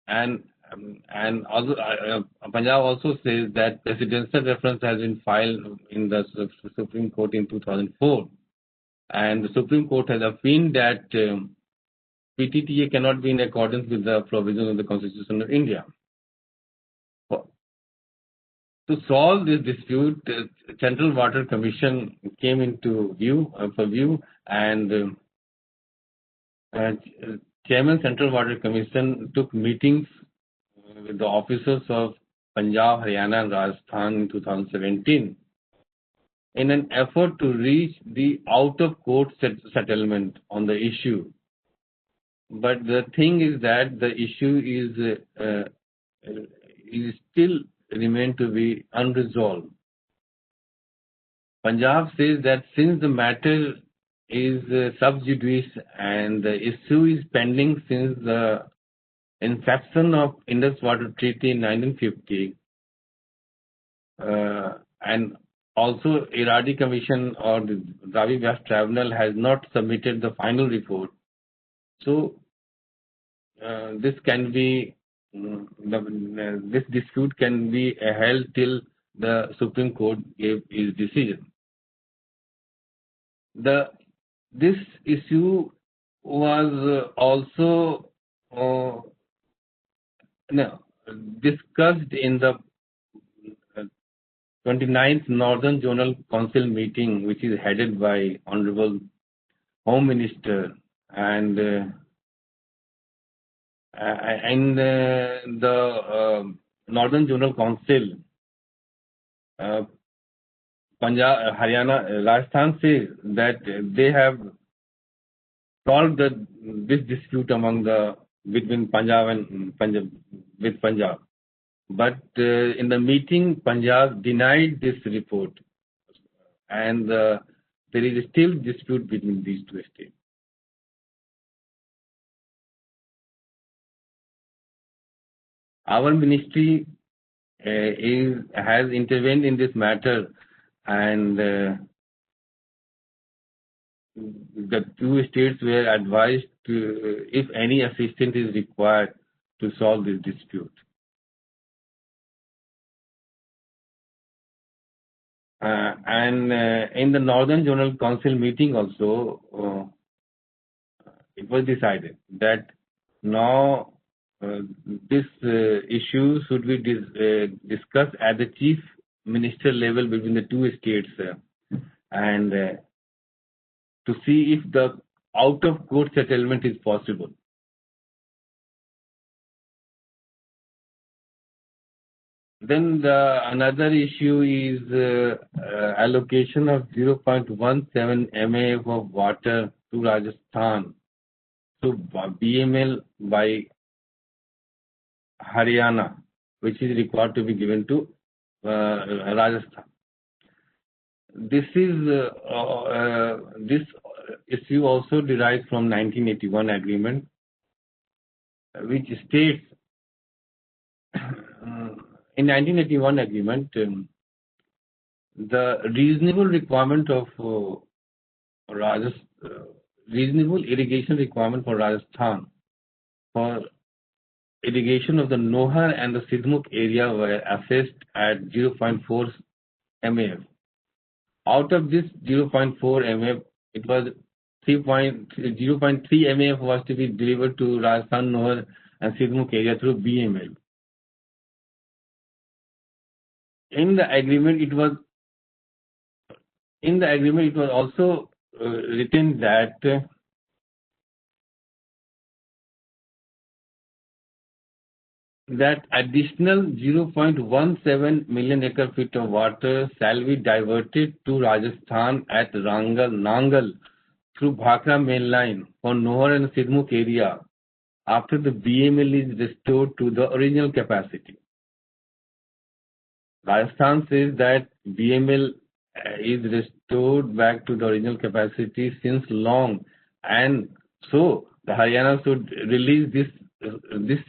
And also, Punjab also says that presidential reference has been filed in the Supreme Court in 2004, and the Supreme Court has affirmed that PTTA cannot be in accordance with the provisions of the Constitution of India. To solve this dispute, the Central Water Commission came into view, and Chairman Central Water Commission took meetings with the officers of Punjab, Haryana and Rajasthan in 2017 in an effort to reach the out-of-court settlement on the issue. But the thing is that the issue is still remain to be unresolved. Punjab says that since the matter is sub judice and the issue is pending since the inception of Indus Water Treaty in 1950, and also IRWD Commission or the Ravi Beas Tribunal has not submitted the final report. So this can be this dispute can be held till the Supreme Court gave its decision. This issue was also discussed in the 29th Northern Zonal Council meeting, which is headed by Honorable Home Minister, and the Northern Zonal Council, Punjab, Haryana, Rajasthan says that they have solved this dispute between Punjab and Punjab. But in the meeting, Punjab denied this report, and there is still dispute between these two states. Our ministry has intervened in this matter, and the two states were advised to, if any assistance is required, to solve this dispute. And in the Northern Zonal Council meeting also, it was decided that now this issue should be discussed at the chief minister level between the two states, and to see if the out of court settlement is possible. Then another issue is allocation of 0.17 MAF of water to Rajasthan to BML by Haryana, which is required to be given to Rajasthan. This issue also derives from 1981 agreement, which states in 1981 agreement the reasonable requirement of reasonable irrigation requirement for Rajasthan for irrigation of the Nohar and the Sidmukh area were assessed at 0.4 MAF. Out of this 0.4 MAF, it was 0.3 MAF was to be delivered to Rajasthan, Nohar and Sidmukh area through BML. In the agreement, it was also written that additional 0.17 million acre feet of water shall be diverted to Rajasthan at Nangal through Bhakra main line for Nohar and Sidmukh area after the BML is restored to the original capacity. Rajasthan says that BML is restored back to the original capacity since long, and so the Haryana should release this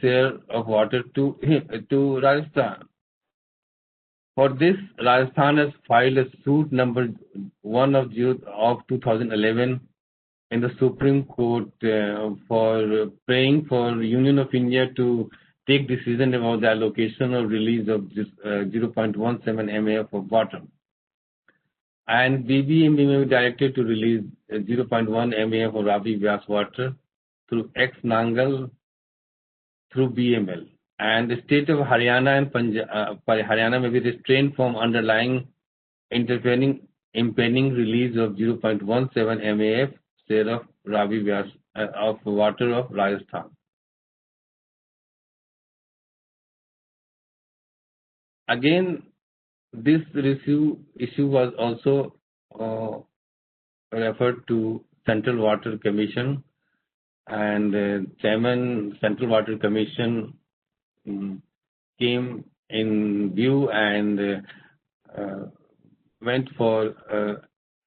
share of water to Rajasthan. For this, Rajasthan has filed a suit number 1 of 2011 in the Supreme Court for praying for Union of India to take decision about the allocation or release of this 0.17 MAF of water. And BBM may be directed to release 0.1 MAF of Ravi Beas water through ex-Nangal through BML. And the state of Haryana and Haryana may be restrained from underlying impending release of 0.17 MAF share of Ravi Beas of water of Rajasthan. Again, this issue was also referred to Central Water Commission, and Chairman Central Water Commission came in view and went for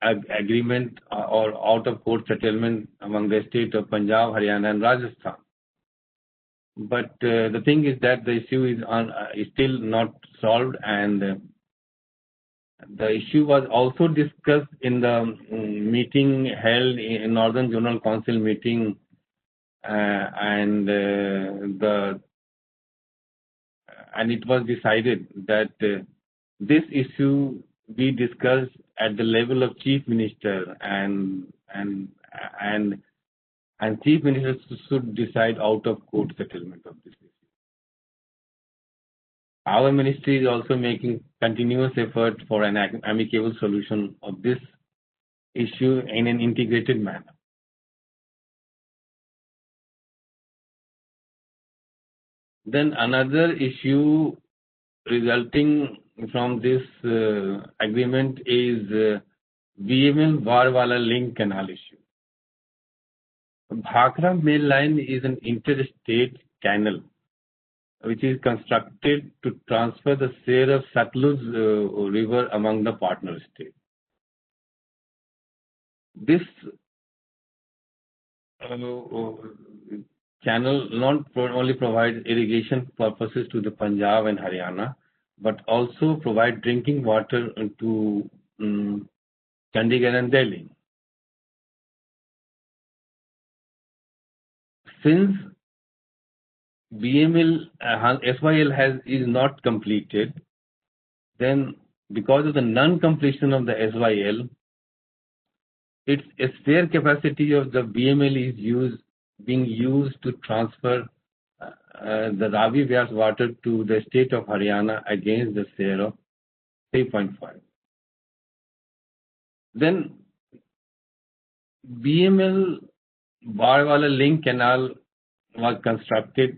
agreement or out of court settlement among the state of Punjab, Haryana and Rajasthan. But the thing is that the issue is still not solved, and the issue was also discussed in the meeting held in Northern Zonal Council meeting, and it was decided that this issue be discussed at the level of Chief Minister, and Chief Minister should decide out of court settlement of this issue. Our ministry is also making continuous effort for an amicable solution of this issue in an integrated manner. Then another issue resulting from this agreement is BML Barwala Link Canal issue. Bhakra main line is an interstate canal which is constructed to transfer the share of Satluj river among the partner states. This channel not only provides irrigation purposes to the Punjab and Haryana, but also provide drinking water to Chandigarh and Delhi. Since BML SYL is not completed, then because of the non-completion of the SYL, its spare capacity of the BML is being used to transfer the Ravi Beas water to the state of Haryana against the share of 3.5. Then BML Barwala Link Canal was constructed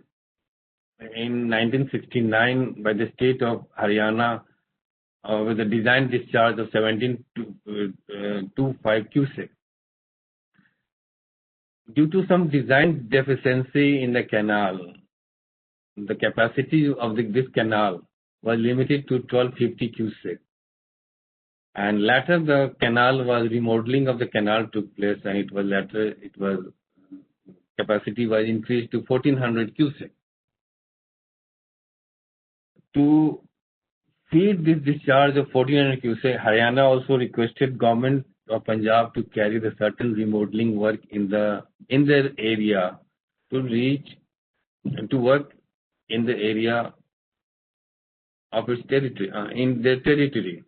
in 1969 by the state of Haryana with a design discharge of 17.25 cubic. Due to some design deficiency in the canal, the capacity of this canal was limited to 1250 cubic. And later the canal was remodeling of the canal took place, and capacity was increased to 1400 cubic. To feed this discharge of 1400 cubic, Haryana also requested government of Punjab to carry the certain remodeling work in their area to work in the area of its territory, in their territory.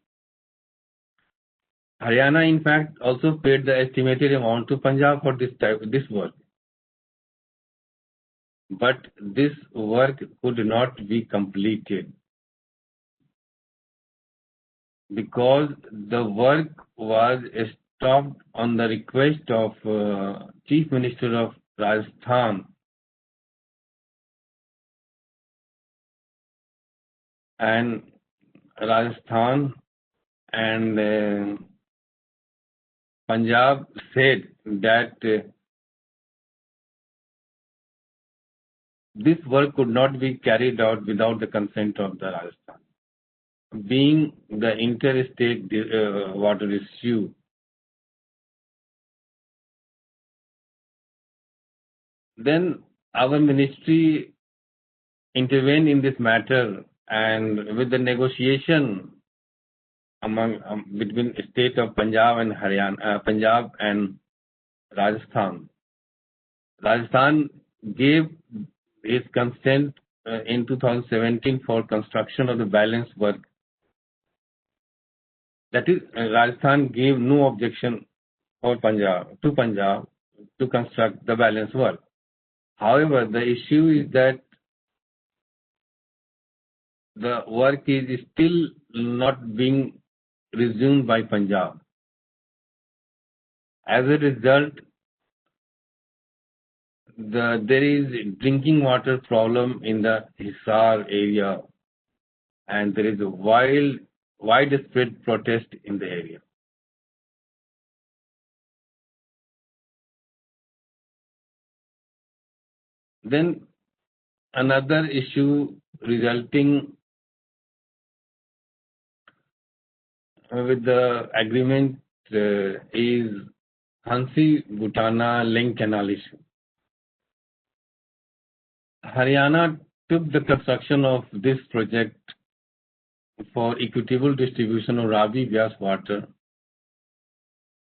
Haryana, in fact, also paid the estimated amount to Punjab for this work. But this work could not be completed because the work was stopped on the request of Chief Minister of Rajasthan and Punjab said that this work could not be carried out without the consent of the Rajasthan. Being the interstate water issue, then our ministry intervened in this matter, and with the negotiation between state of Punjab and Haryana, Punjab and Rajasthan, Rajasthan gave its consent in 2017 for construction of the balance work. That is, Rajasthan gave no objection for Punjab to construct the balance work. However, the issue is that the work is still not being resumed by Punjab. As a result, there is drinking water problem in the Hisar area, and there is a widespread protest in the area. Then another issue resulting with the agreement is Hansi-Butana link canal issue. Haryana took the construction of this project for equitable distribution of Ravi Beas water,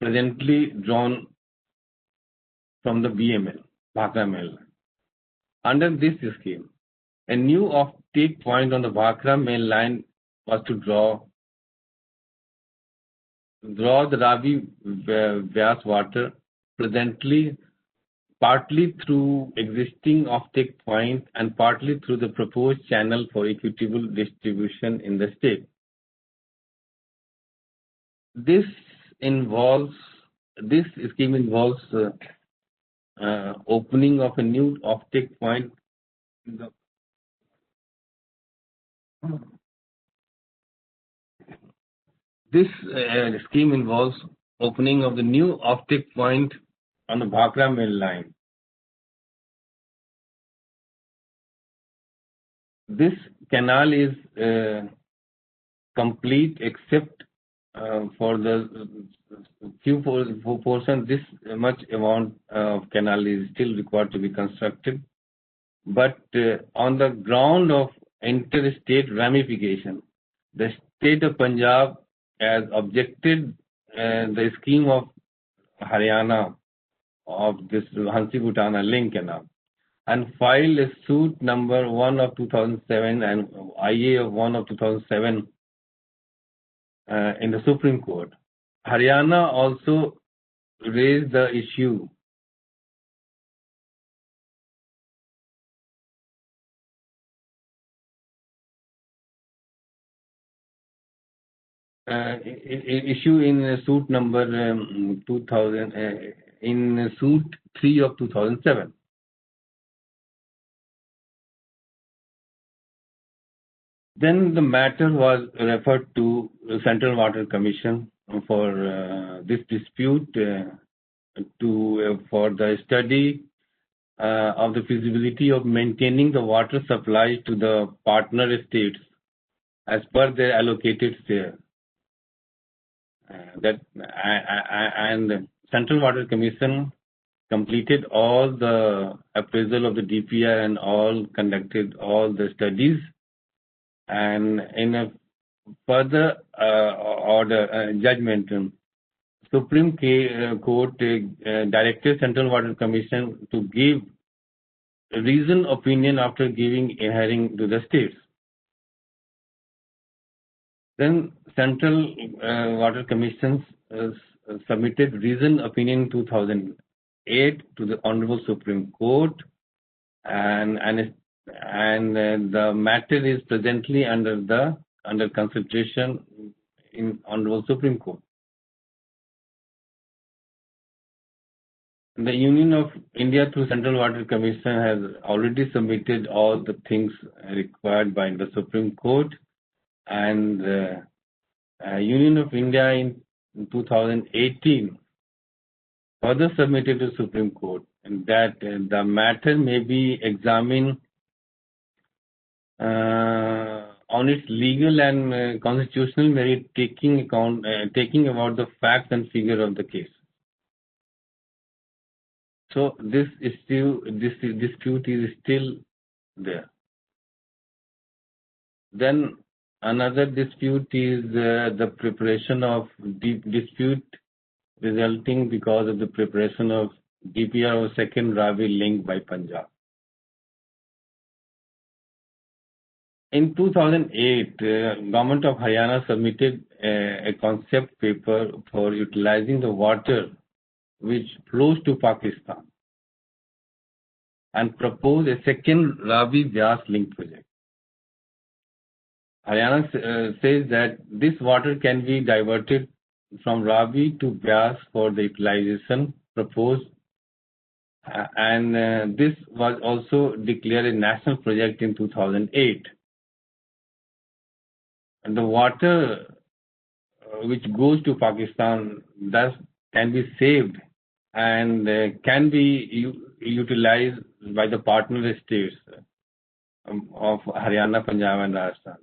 presently drawn from the BML, Bhakra Main Line. Under this scheme, a new off-take point on the Bhakra Main Line was to draw the Ravi Beas water, presently partly through existing off-take point and partly through the proposed channel for equitable distribution in the state. This scheme involves opening of a new off-take point. This scheme involves opening of the new off-take point on the Bhakra Main Line. This canal is complete except for the few portions. This much amount of canal is still required to be constructed. But on the ground of interstate ramification, the state of Punjab has objected the scheme of Haryana of this Hansi-Butana link canal and filed a suit number 1 of 2007 and IA of 1 of 2007 in the Supreme Court. Haryana also raised the issue. Issue in suit number 2000 in suit 3 of 2007. Then the matter was referred to the Central Water Commission for this dispute for the study of the feasibility of maintaining the water supply to the partner states as per their allocated share. And Central Water Commission completed all the appraisal of the DPR and all conducted all the studies, and in a further order judgment, Supreme Court directed Central Water Commission to give a reasoned opinion after giving a hearing to the states. Then Central Water Commission submitted reasoned opinion in 2008 to the Honorable Supreme Court, and the matter is presently under consideration in Honorable Supreme Court. The Union of India through Central Water Commission has already submitted all the things required by the Supreme Court, and Union of India in 2018 further submitted to Supreme Court and that the matter may be examined on its legal and constitutional merit, taking about the facts and figure of the case. So this dispute is still there. Then another dispute is the preparation of dispute resulting because of the preparation of DPR of second Ravi link by Punjab. In 2008, Government of Haryana submitted a concept paper for utilizing the water which flows to Pakistan and proposed a second Ravi Beas link project. Haryana says that this water can be diverted from Ravi to Beas for the utilization proposed, and this was also declared a national project in 2008. And the water which goes to Pakistan thus can be saved and can be utilized by the partner states of Haryana, Punjab and Rajasthan.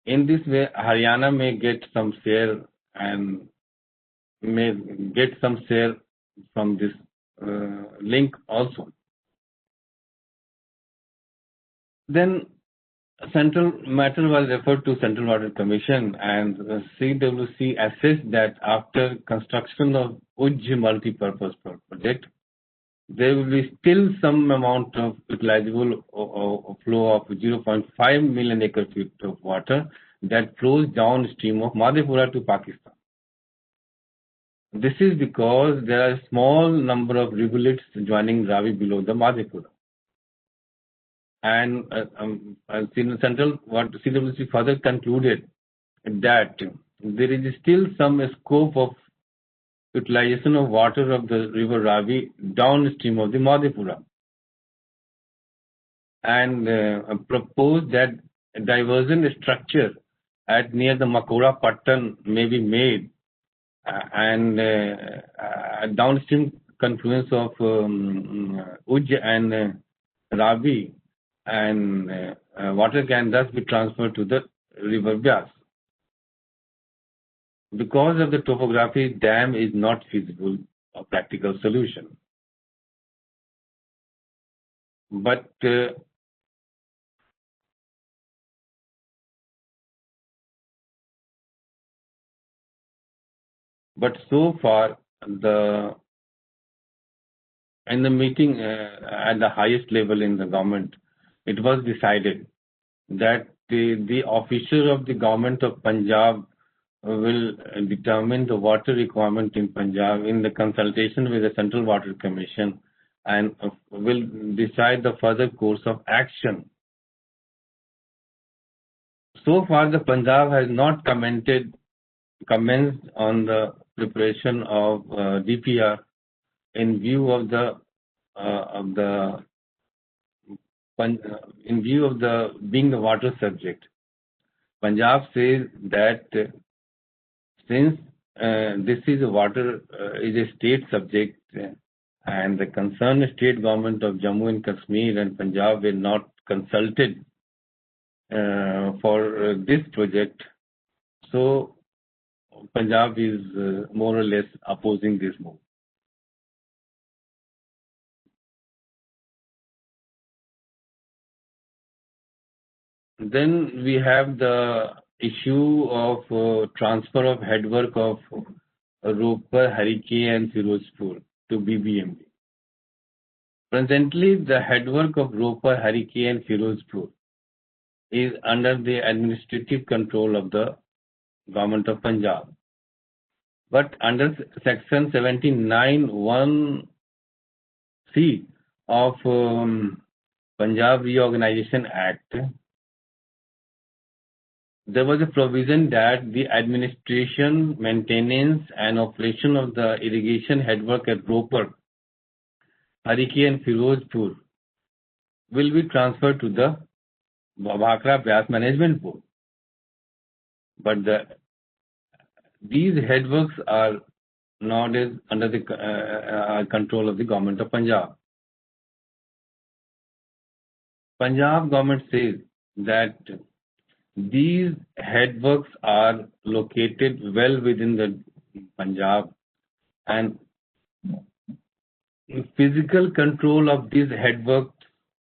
In this way, Haryana may get some share and may get some share from this link also. Then central matter was referred to Central Water Commission, and CWC assessed that after construction of Ujj multi-purpose project, there will be still some amount of utilizable flow of 0.5 million acre feet of water that flows downstream of Madhepura to Pakistan. This is because there are a small number of rivulets joining Ravi below the Madhepura. And Central CWC further concluded that there is still some scope of utilization of water of the river Ravi downstream of the Madhepura, and proposed that a diversion structure at near the Makora Pattan may be made, and downstream confluence of Ujj and Ravi, and water can thus be transferred to the river Beas. Because of the topography, dam is not feasible or practical solution. But so far, in the meeting at the highest level in the government, it was decided that the officer of the government of Punjab will determine the water requirement in Punjab in the consultation with the Central Water Commission and will decide the further course of action. So far, the Punjab has not commenced on the preparation of DPR in view of the being the water subject. Punjab says that since this is a state subject, and the concerned state government of Jammu and Kashmir and Punjab were not consulted for this project, so Punjab is more or less opposing this move. Then we have the issue of transfer of headwork of Ropar, Harike and Firozpur to BBMB. Presently, the headwork of Ropar, Harike and Firozpur is under the administrative control of the government of Punjab. But under section 79(1)(c) of Punjab Reorganization Act, there was a provision that the administration, maintenance and operation of the irrigation headwork at Ropar, Harike and Firozpur will be transferred to the Ravi Beas Management Board. But these headworks are nowadays under the control of the government of Punjab. Punjab government says that these headworks are located well within the Punjab, and physical control of these headworks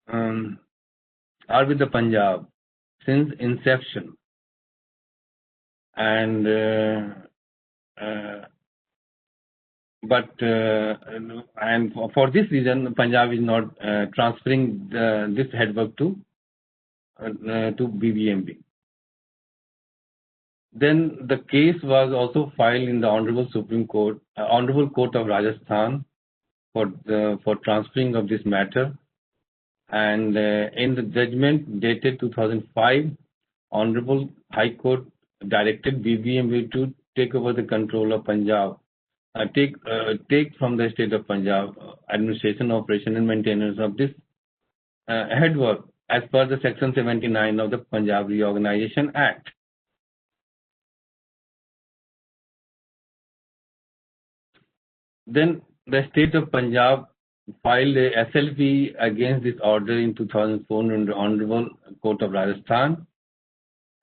are with the Punjab since inception. And for this reason, Punjab is not transferring this headwork to BBMB. Then the case was also filed in the Honorable Supreme Court, Honorable Court of Rajasthan, for transferring of this matter. And in the judgment dated 2005, Honorable High Court directed BBMB to take over the control of Punjab, take from the state of Punjab administration, operation and maintenance of this headwork as per the section 79 of the Punjab Reorganization Act. Then the state of Punjab filed a SLP against this order in 2004 in the Honorable Court of Rajasthan,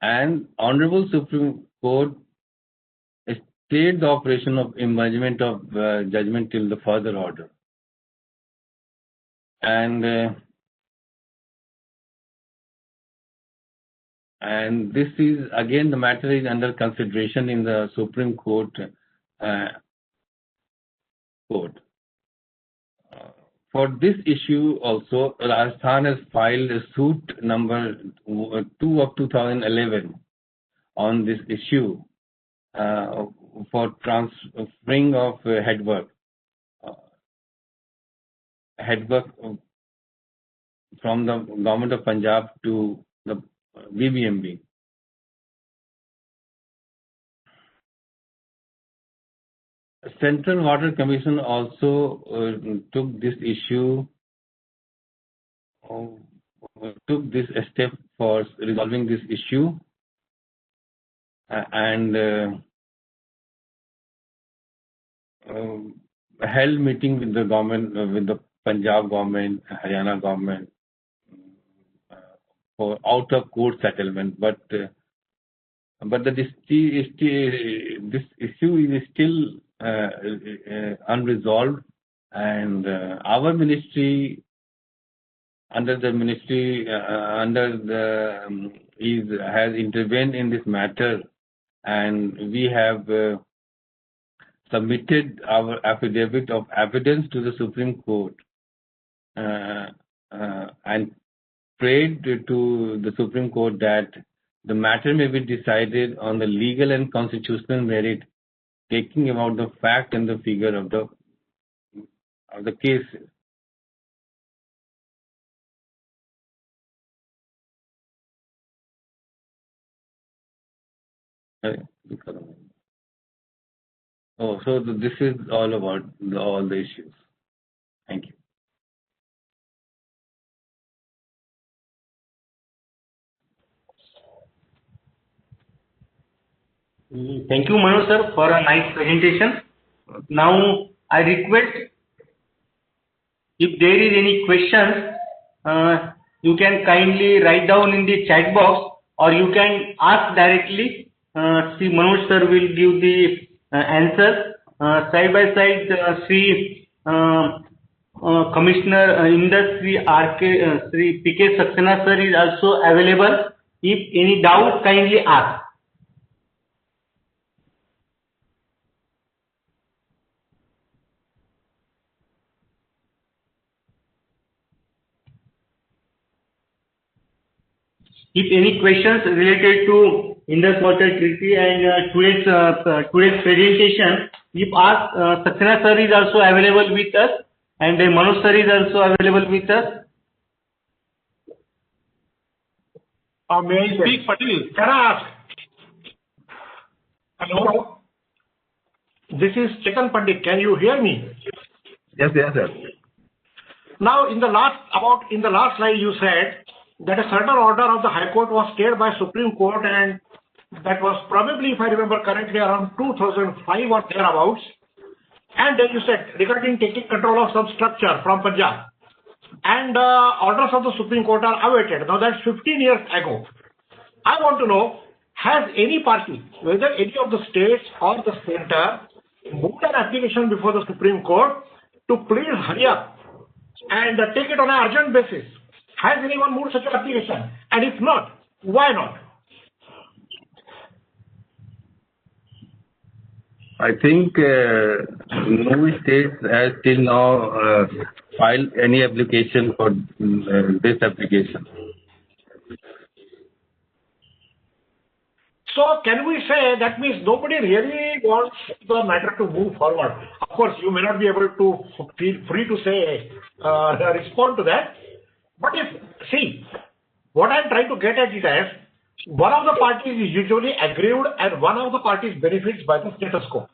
and Honorable Supreme Court stayed the operation of emergement of judgment till the further order. And this is again, the matter is under consideration in the Supreme Court. For this issue also, Rajasthan has filed a suit number 2 of 2011 on this issue for transferring of headwork from the government of Punjab to the BBMB. Central Water Commission also took this step for resolving this issue, and held meeting with the government, with the Punjab government, Haryana government, for out of court settlement. But this issue is still unresolved, and our ministry has intervened in this matter, and we have submitted our affidavit of evidence to the Supreme Court and prayed to the Supreme Court that the matter may be decided on the legal and constitutional merit, taking about the fact and the figure of the case. Oh, so this is all about all the issues. Thank you. Thank you, Manoj sir, for a nice presentation. Now, I request if there is any questions, you can kindly write down in the chat box, or you can ask directly. Shri Manoj sir will give the answer. Side by side, Shri Commissioner Industry Shri P.K. Saxena sir is also available. If any doubt, kindly ask. If any questions related to Indus Water Treaty and today's presentation, if asked, Saxena sir is also available with us, and Manoj sir is also available with us. May I speak, Patil? Can I ask? Hello? This is Chetan Pandit. Can you hear me? Yes, sir. Now, in the last slide, you said that a certain order of the High Court was stayed by Supreme Court, and that was probably, if I remember correctly, around 2005 or thereabouts. And then you said regarding taking control of some structure from Punjab, and orders of the Supreme Court are awaited. Now that's 15 years ago. I want to know, has any party, whether any of the states or the center, moved an application before the Supreme Court to please hurry up and take it on an urgent basis? Has anyone moved such an application? And if not, why not? I think no state has till now filed any application for this application. So can we say that means nobody really wants the matter to move forward? Of course, you may not be able to feel free to say, respond to that. But see, what I'm trying to get at it as, one of the parties is usually aggrieved and one of the parties benefits by the status quo.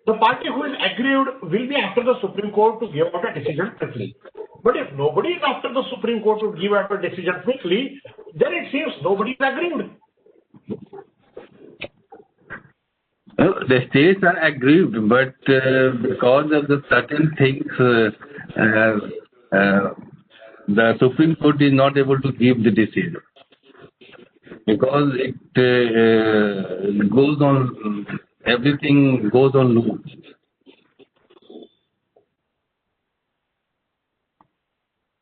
The party who is aggrieved will be after the Supreme Court to give out a decision quickly. But if nobody is after the Supreme Court to give out a decision quickly, then it seems nobody is aggrieved. The states are aggrieved, but because of the certain things, the Supreme Court is not able to give the decision because it goes on, everything goes on loop.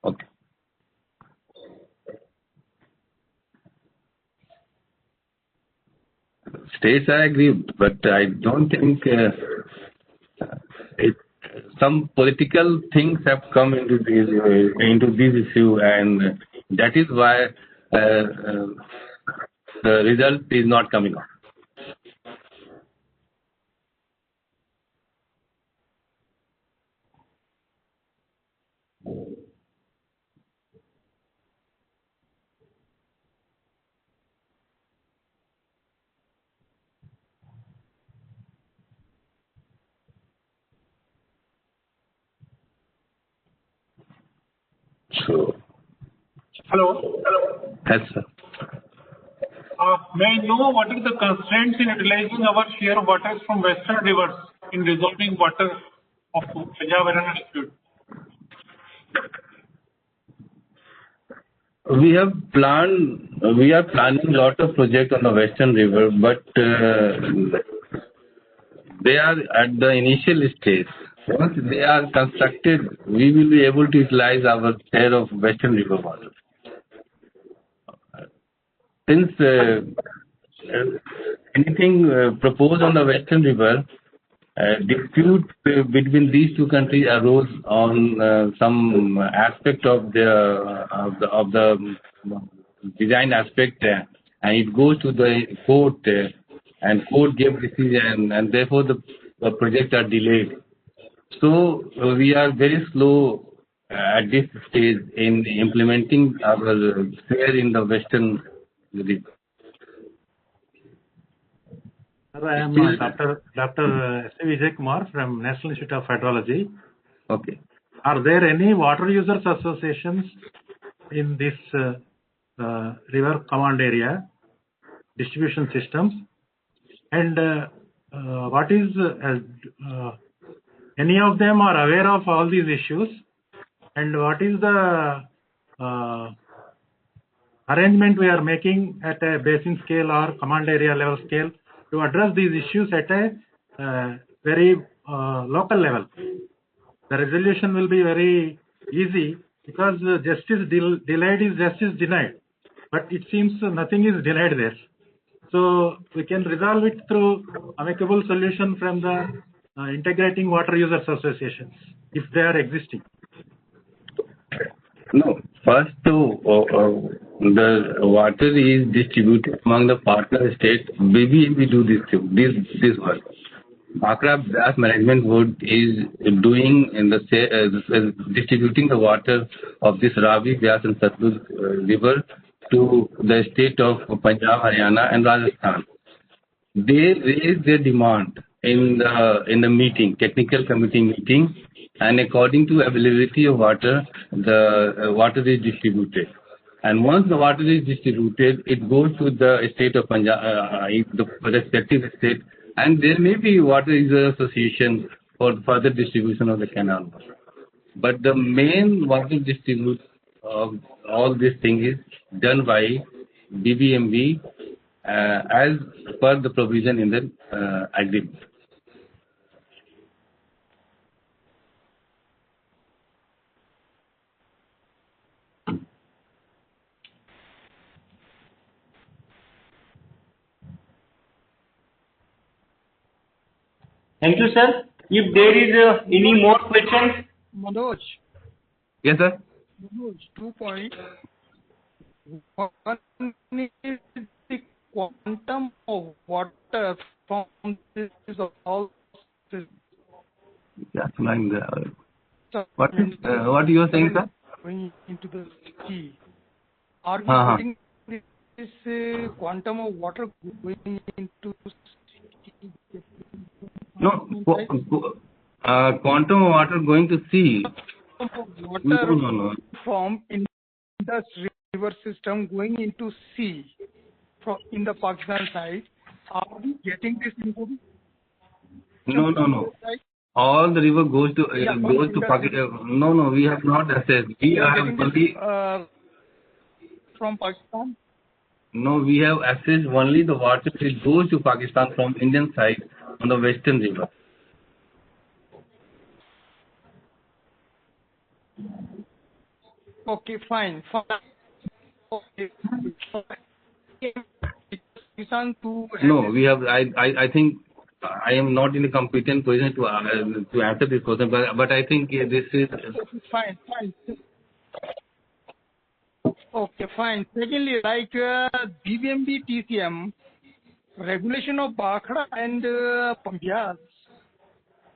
Okay. States are aggrieved, but I don't think some political things have come into this issue, and that is why the result is not coming out. So, Hello? yes, sir. May I know what is the constraints in utilizing our share waters from western rivers in resolving water of Punjab dispute? We are planning a lot of projects on the Western River, but they are at the initial stage. Once they are constructed, we will be able to utilize our share of Western River water. Since anything proposed on the Western River, dispute between these two countries arose on some aspect of the design aspect, and it goes to the court, and court gave decision, and therefore the projects are delayed. So we are very slow at this stage in implementing our fair in the western region. I am Dr. S. Vijay Kumar from National Institute of Hydrology. Okay. Are there any water users associations in this river command area distribution systems? And what is any of them are aware of all these issues? And what is the arrangement we are making at a basin scale or command area level scale to address these issues at a very local level? The resolution will be very easy because justice delayed is justice denied. But it seems nothing is denied there. So we can resolve it through amicable solution from the integrating water users associations, if they are existing. No, first the water is distributed among the partner states. Maybe we do this work. Bhakra Beas Management Board is doing in the distributing the water of this Ravi Beas and Satluj river to the state of Punjab, Haryana, and Rajasthan. They raised their demand in the meeting, technical committee meeting, and according to availability of water, the water is distributed. And once the water is distributed, it goes to the state of Punjab, the respective state, and there may be water user association for further distribution of the canal water. But the main water distribution of all this thing is done by BBMB as per the provision in the agreement. Thank you, sir. If there is any more questions. Manoj. Yes, sir. Manoj, 2 points. One is the quantum of water from this all. That's like what you are saying, sir? Going into the sea. Are we getting this quantum of water going into sea? No, quantum of water going to sea. Water No. from Indus river system going into sea from in the Pakistan side. Are we getting this information? No. All the river goes to Pakistan. No, we have not assessed. We have only from Pakistan. No, we have assessed only the water which goes to Pakistan from Indian side on the western river. Okay, fine. Okay. No, we have. I think I am not in a competent position to answer this question, but I think this is fine. Okay, fine. Secondly, like BBMB TCM regulation of Bhakra and Beas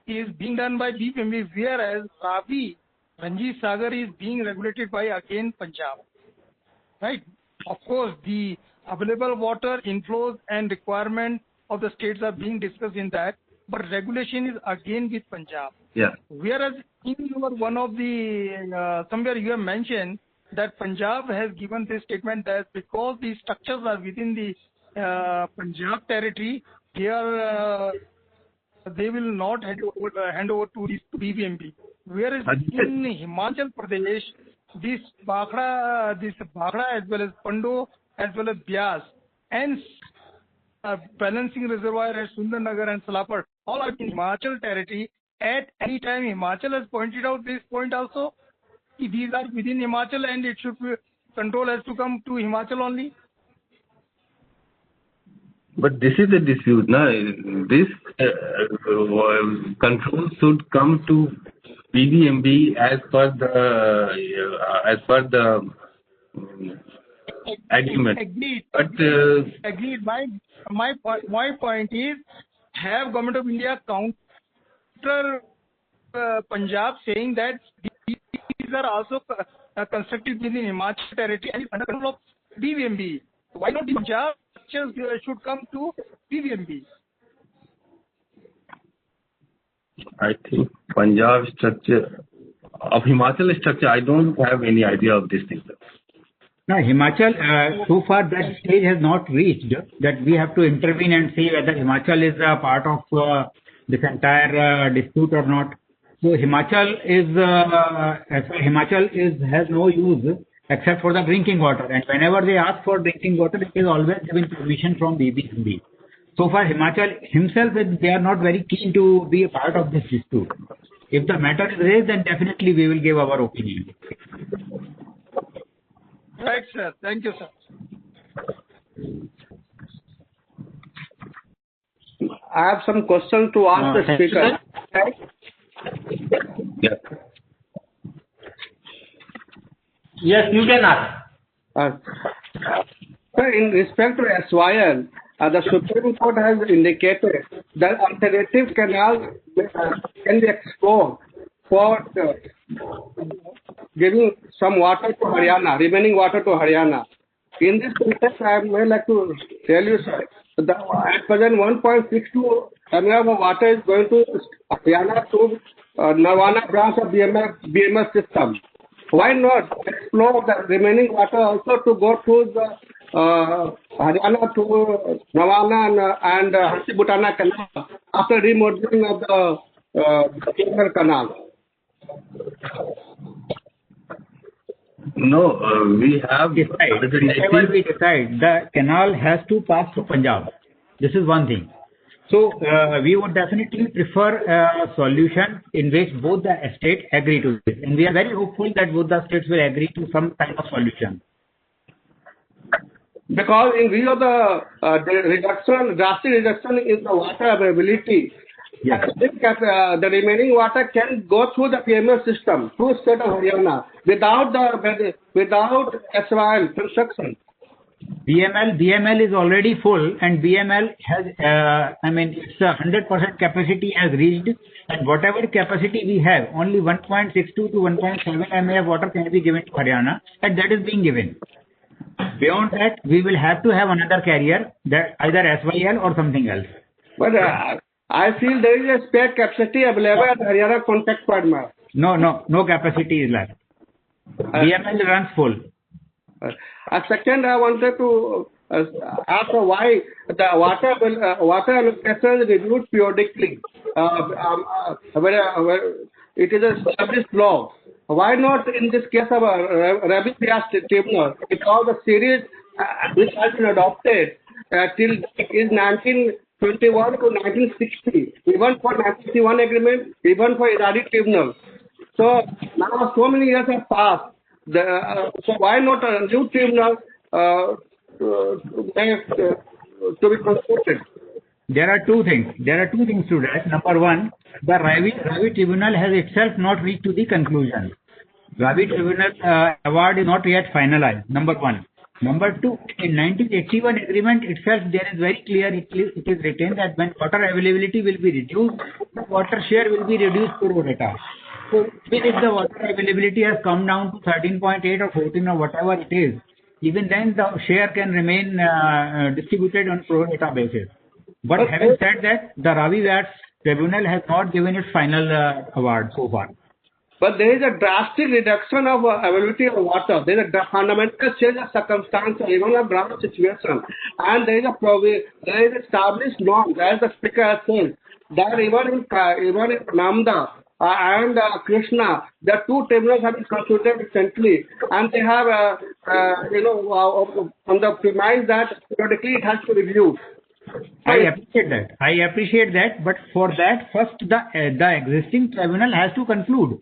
is being done by BBMB, whereas Ravi Ranjit Sagar is being regulated by again Punjab. Right? Of course, the available water inflows and requirement of the states are being discussed in that, but regulation is again with Punjab. Yeah. Whereas in your one of the somewhere you have mentioned that Punjab has given this statement that because the structures are within the Punjab territory, they will not hand over to BBMB. Whereas in Himachal Pradesh, this Bhakra as well as Pando as well as Beas and balancing reservoir at Sundarnagar and Salapur all are in Himachal territory. At any time, Himachal has pointed out this point also. These are within Himachal and it should be control has to come to Himachal only. But this is the dispute, no? This control should come to BBMB as per the agreement. Agreed. But Agreed. My point is, have Government of India counter Punjab saying that these are also constructed within Himachal territory and under control of BVMB. Why not the Punjab structures should come to BVMB? I think Punjab structure, of Himachal structure, I don't have any idea of this thing. Now, Himachal, so far that stage has not reached that we have to intervene and see whether Himachal is a part of this entire dispute or not. So Himachal has no use except for the drinking water, and whenever they ask for drinking water, it is always given permission from BBMB. So far, Himachal himself, they are not very keen to be a part of this dispute. If the matter is raised, then definitely we will give our opinion. Right, sir. Thank you, sir. I have some questions to ask the speaker. Yeah. Yes, you can ask. Sir, in respect to SYL, the Supreme Court has indicated that alternative canal can be explored for giving some water to Haryana, remaining water to Haryana. In this context, I would like to tell you, sir, that at present 1.62 ml of water is going to Haryana to Nirvana branch of BMS system. Why not explore the remaining water also to go through the Haryana to Nirvana and Hansibutana canal after remodeling of the canal? No, we have Whatever we decide, the canal has to pass through Punjab. This is one thing. So we would definitely prefer a solution in which both the states agree to this, and we are very hopeful that both the states will agree to some kind of solution. Because in view of the drastic reduction in the water availability, yes, the remaining water can go through the PMS system through state of Haryana without SYL construction. BML is already full, and BML has, its 100% capacity has reached, and whatever capacity we have, only 1.62 to 1.7 MA of water can be given to Haryana, and that is being given. Beyond that, we will have to have another carrier, that either SYL or something else. But I feel there is a spare capacity available at Haryana contact point. No capacity is left. BML runs full. Second, I wanted to ask why the water allocation is reviewed periodically. Where it is a established law. Why not in this case of Ravi Beas tribunal? Because the series which has been adopted till is 1921 to 1960, even for 1961 agreement, even for IRWD tribunal. So now so many years have passed. So why not a new tribunal to be consulted? There are two things to that. Number one, the Ravi tribunal has itself not reached to the conclusion. Ravi tribunal award is not yet finalized. Number one. Number two, in 1981 agreement itself, there is very clear, it is written that when water availability will be reduced, the water share will be reduced pro rata. So even if the water availability has come down to 13.8 or 14 or whatever it is, even then the share can remain distributed on pro rata basis. But having said that, the Ravi Beas tribunal has not given its final award so far. But there is a drastic reduction of availability of water. There is a fundamental change of circumstance, even a ground situation. And there is established norm, as the speaker has said, that even in Namda and Krishna, the two tribunals have been consulted recently, and they have, on the premise that periodically it has to review. I appreciate that, but for that, first the existing tribunal has to conclude.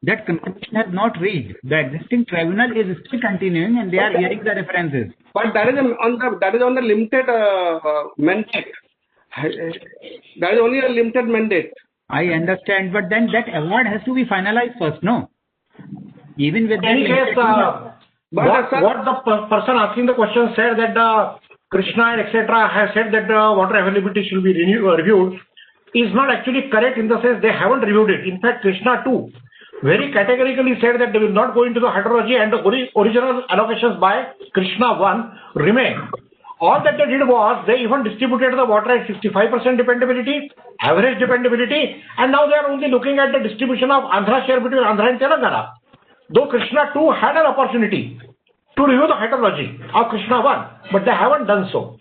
That conclusion has not reached. The existing tribunal is still continuing, and they are hearing the references. But that is on the limited mandate. That is only a limited mandate. I understand, but then that award has to be finalized first, no? Even with In case, But what the person asking the question said that the Krishna and etc. has said that the water availability should be reviewed is not actually correct in the sense they haven't reviewed it. In fact, Krishna too very categorically said that they will not go into the hydrology and the original allocations by Krishna 1 remain. All that they did was they even distributed the water at 65% dependability, average dependability, and now they are only looking at the distribution of Andhra share between Andhra and Telangana. Though Krishna 2 had an opportunity to review the hydrology of Krishna 1, but they haven't done so.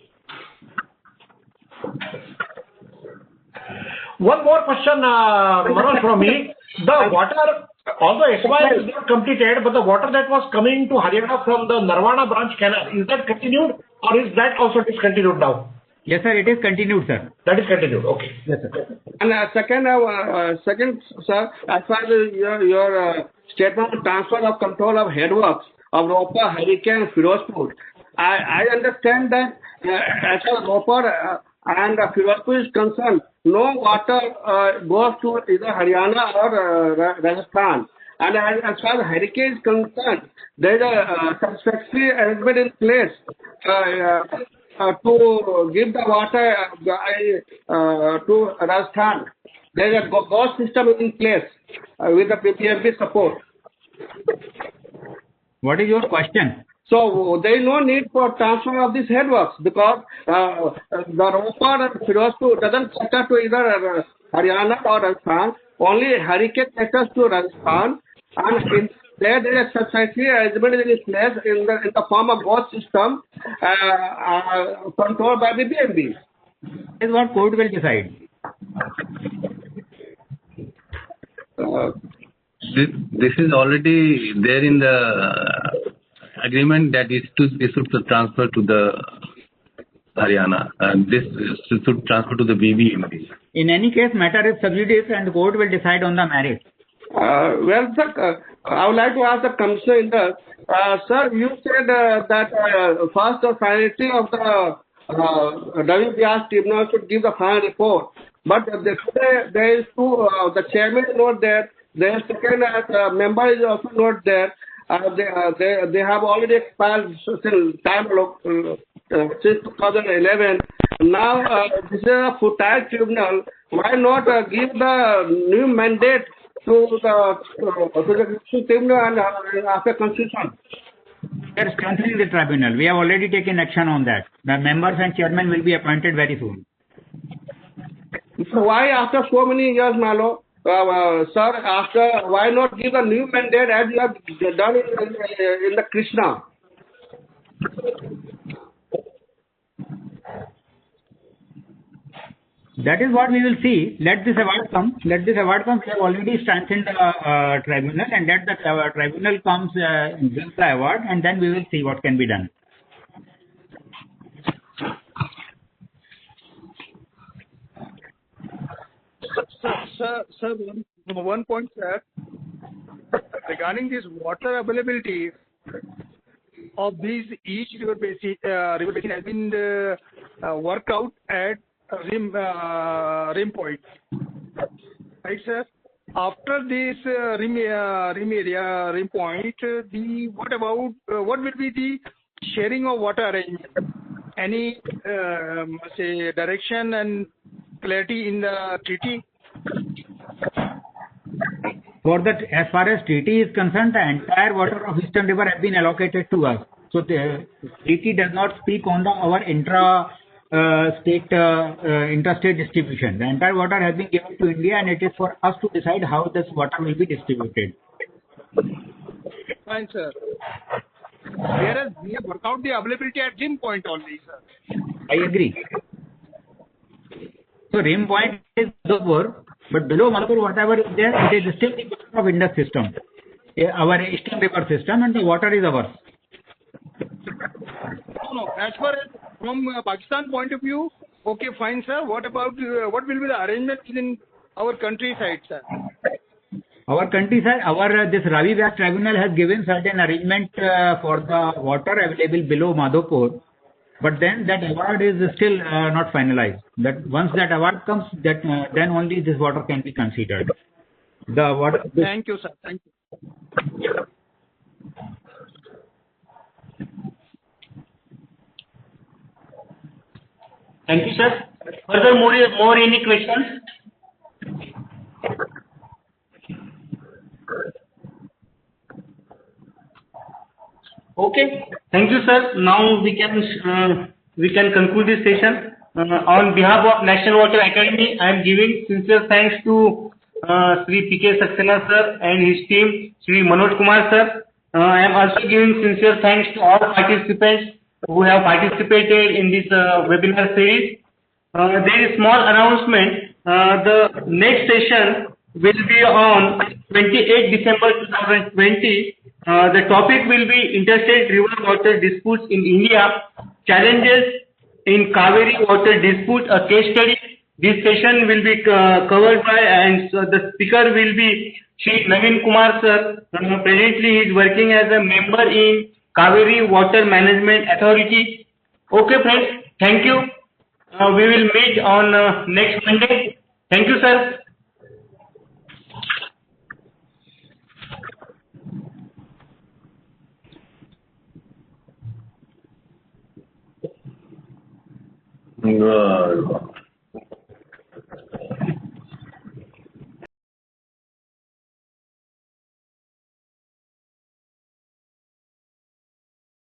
One more question, Manoj, from me. The water, although SY is not completed, but the water that was coming to Haryana from the Narwana branch canal, is that continued or is that also discontinued now? Yes, sir, it is continued, sir. That is continued, okay. Yes, sir. And second, sir, as far as your statement of transfer of control of headworks of Ropa, Hurricane, Firozpur, I understand that as far as Ropa and Firozpur is concerned, no water goes to either Haryana or Rajasthan. And as far as Hurricane is concerned, there is a satisfactory arrangement in place to give the water to Rajasthan. There is a gauge system in place with the PPMP support. What is your question? So there is no need for transfer of these headworks because the Ropa and Firozpur doesn't cater to either Haryana or Rajasthan. Only Hurricane caters to Rajasthan, and in there is a substantial arrangement in place in the form of gauge system controlled by the BMB. This is what court will decide. This is already there in the agreement that is to issued transfer to the Haryana, and this should transfer to the BBMB. In any case, matter is sub judice and the court will decide on the merits. Well, sir, I would like to ask the commissioner, sir, you said that first the finality of the Ravi Beas tribunal should give the final report. But there is two, the chairman is not there, the second member is also not there. They have already expired since time since 2011. Now this is a futile tribunal. Why not give the new mandate to the tribunal and after constitution? We are strengthening the tribunal. We have already taken action on that. The members and chairman will be appointed very soon. So why after so many years, Malo? Sir, why not give a new mandate as you have done in the Krishna? That is what we will see. Let this award come. Let this award come. We have already strengthened the tribunal, and let the tribunal comes gives the award, and then we will see what can be done. Sir, one point, sir. Regarding this water availability of these each river basin has been worked out at rim point, right, sir? After this rim point, what will be the sharing of water arrangement? Any say direction and clarity in the treaty? For that, as far as treaty is concerned, the entire water of Eastern River has been allocated to us. So the treaty does not speak on our interstate distribution. The entire water has been given to India, and it is for us to decide how this water will be distributed. Fine, sir. Whereas we have worked out the availability at rim point only, sir. I agree. So rim point is Madhupur, but below Madhupur, whatever is there, it is still the water of Indus system, our Eastern River system, and the water is ours. No. As far as from Pakistan point of view, okay, fine, sir. What about what will be the arrangement in our countryside, sir? Our countryside, this Ravi Beas tribunal has given certain arrangement for the water available below Madhupur. But then that award is still not finalized. That once that award comes, that then only this water can be considered. The water. Thank you, sir. Thank you. Thank you, sir. Further, more any questions? Okay. Thank you, sir. Now we can conclude this session. On behalf of National Water Academy, I am giving sincere thanks to Shri P.K. Saxena sir and his team, Shri Manoj Kumar sir. I am also giving sincere thanks to all participants who have participated in this webinar series. There is small announcement. The next session will be on 28 December 2020. The topic will be interstate river water disputes in India, challenges in Kaveri water dispute, a case study. This session will be covered by, and the speaker will be Shri Naveen Kumar sir. Presently he is working as a member in Kaveri Water Management Authority. Okay friends, thank you. We will meet on next Monday. Thank you, sir. Good.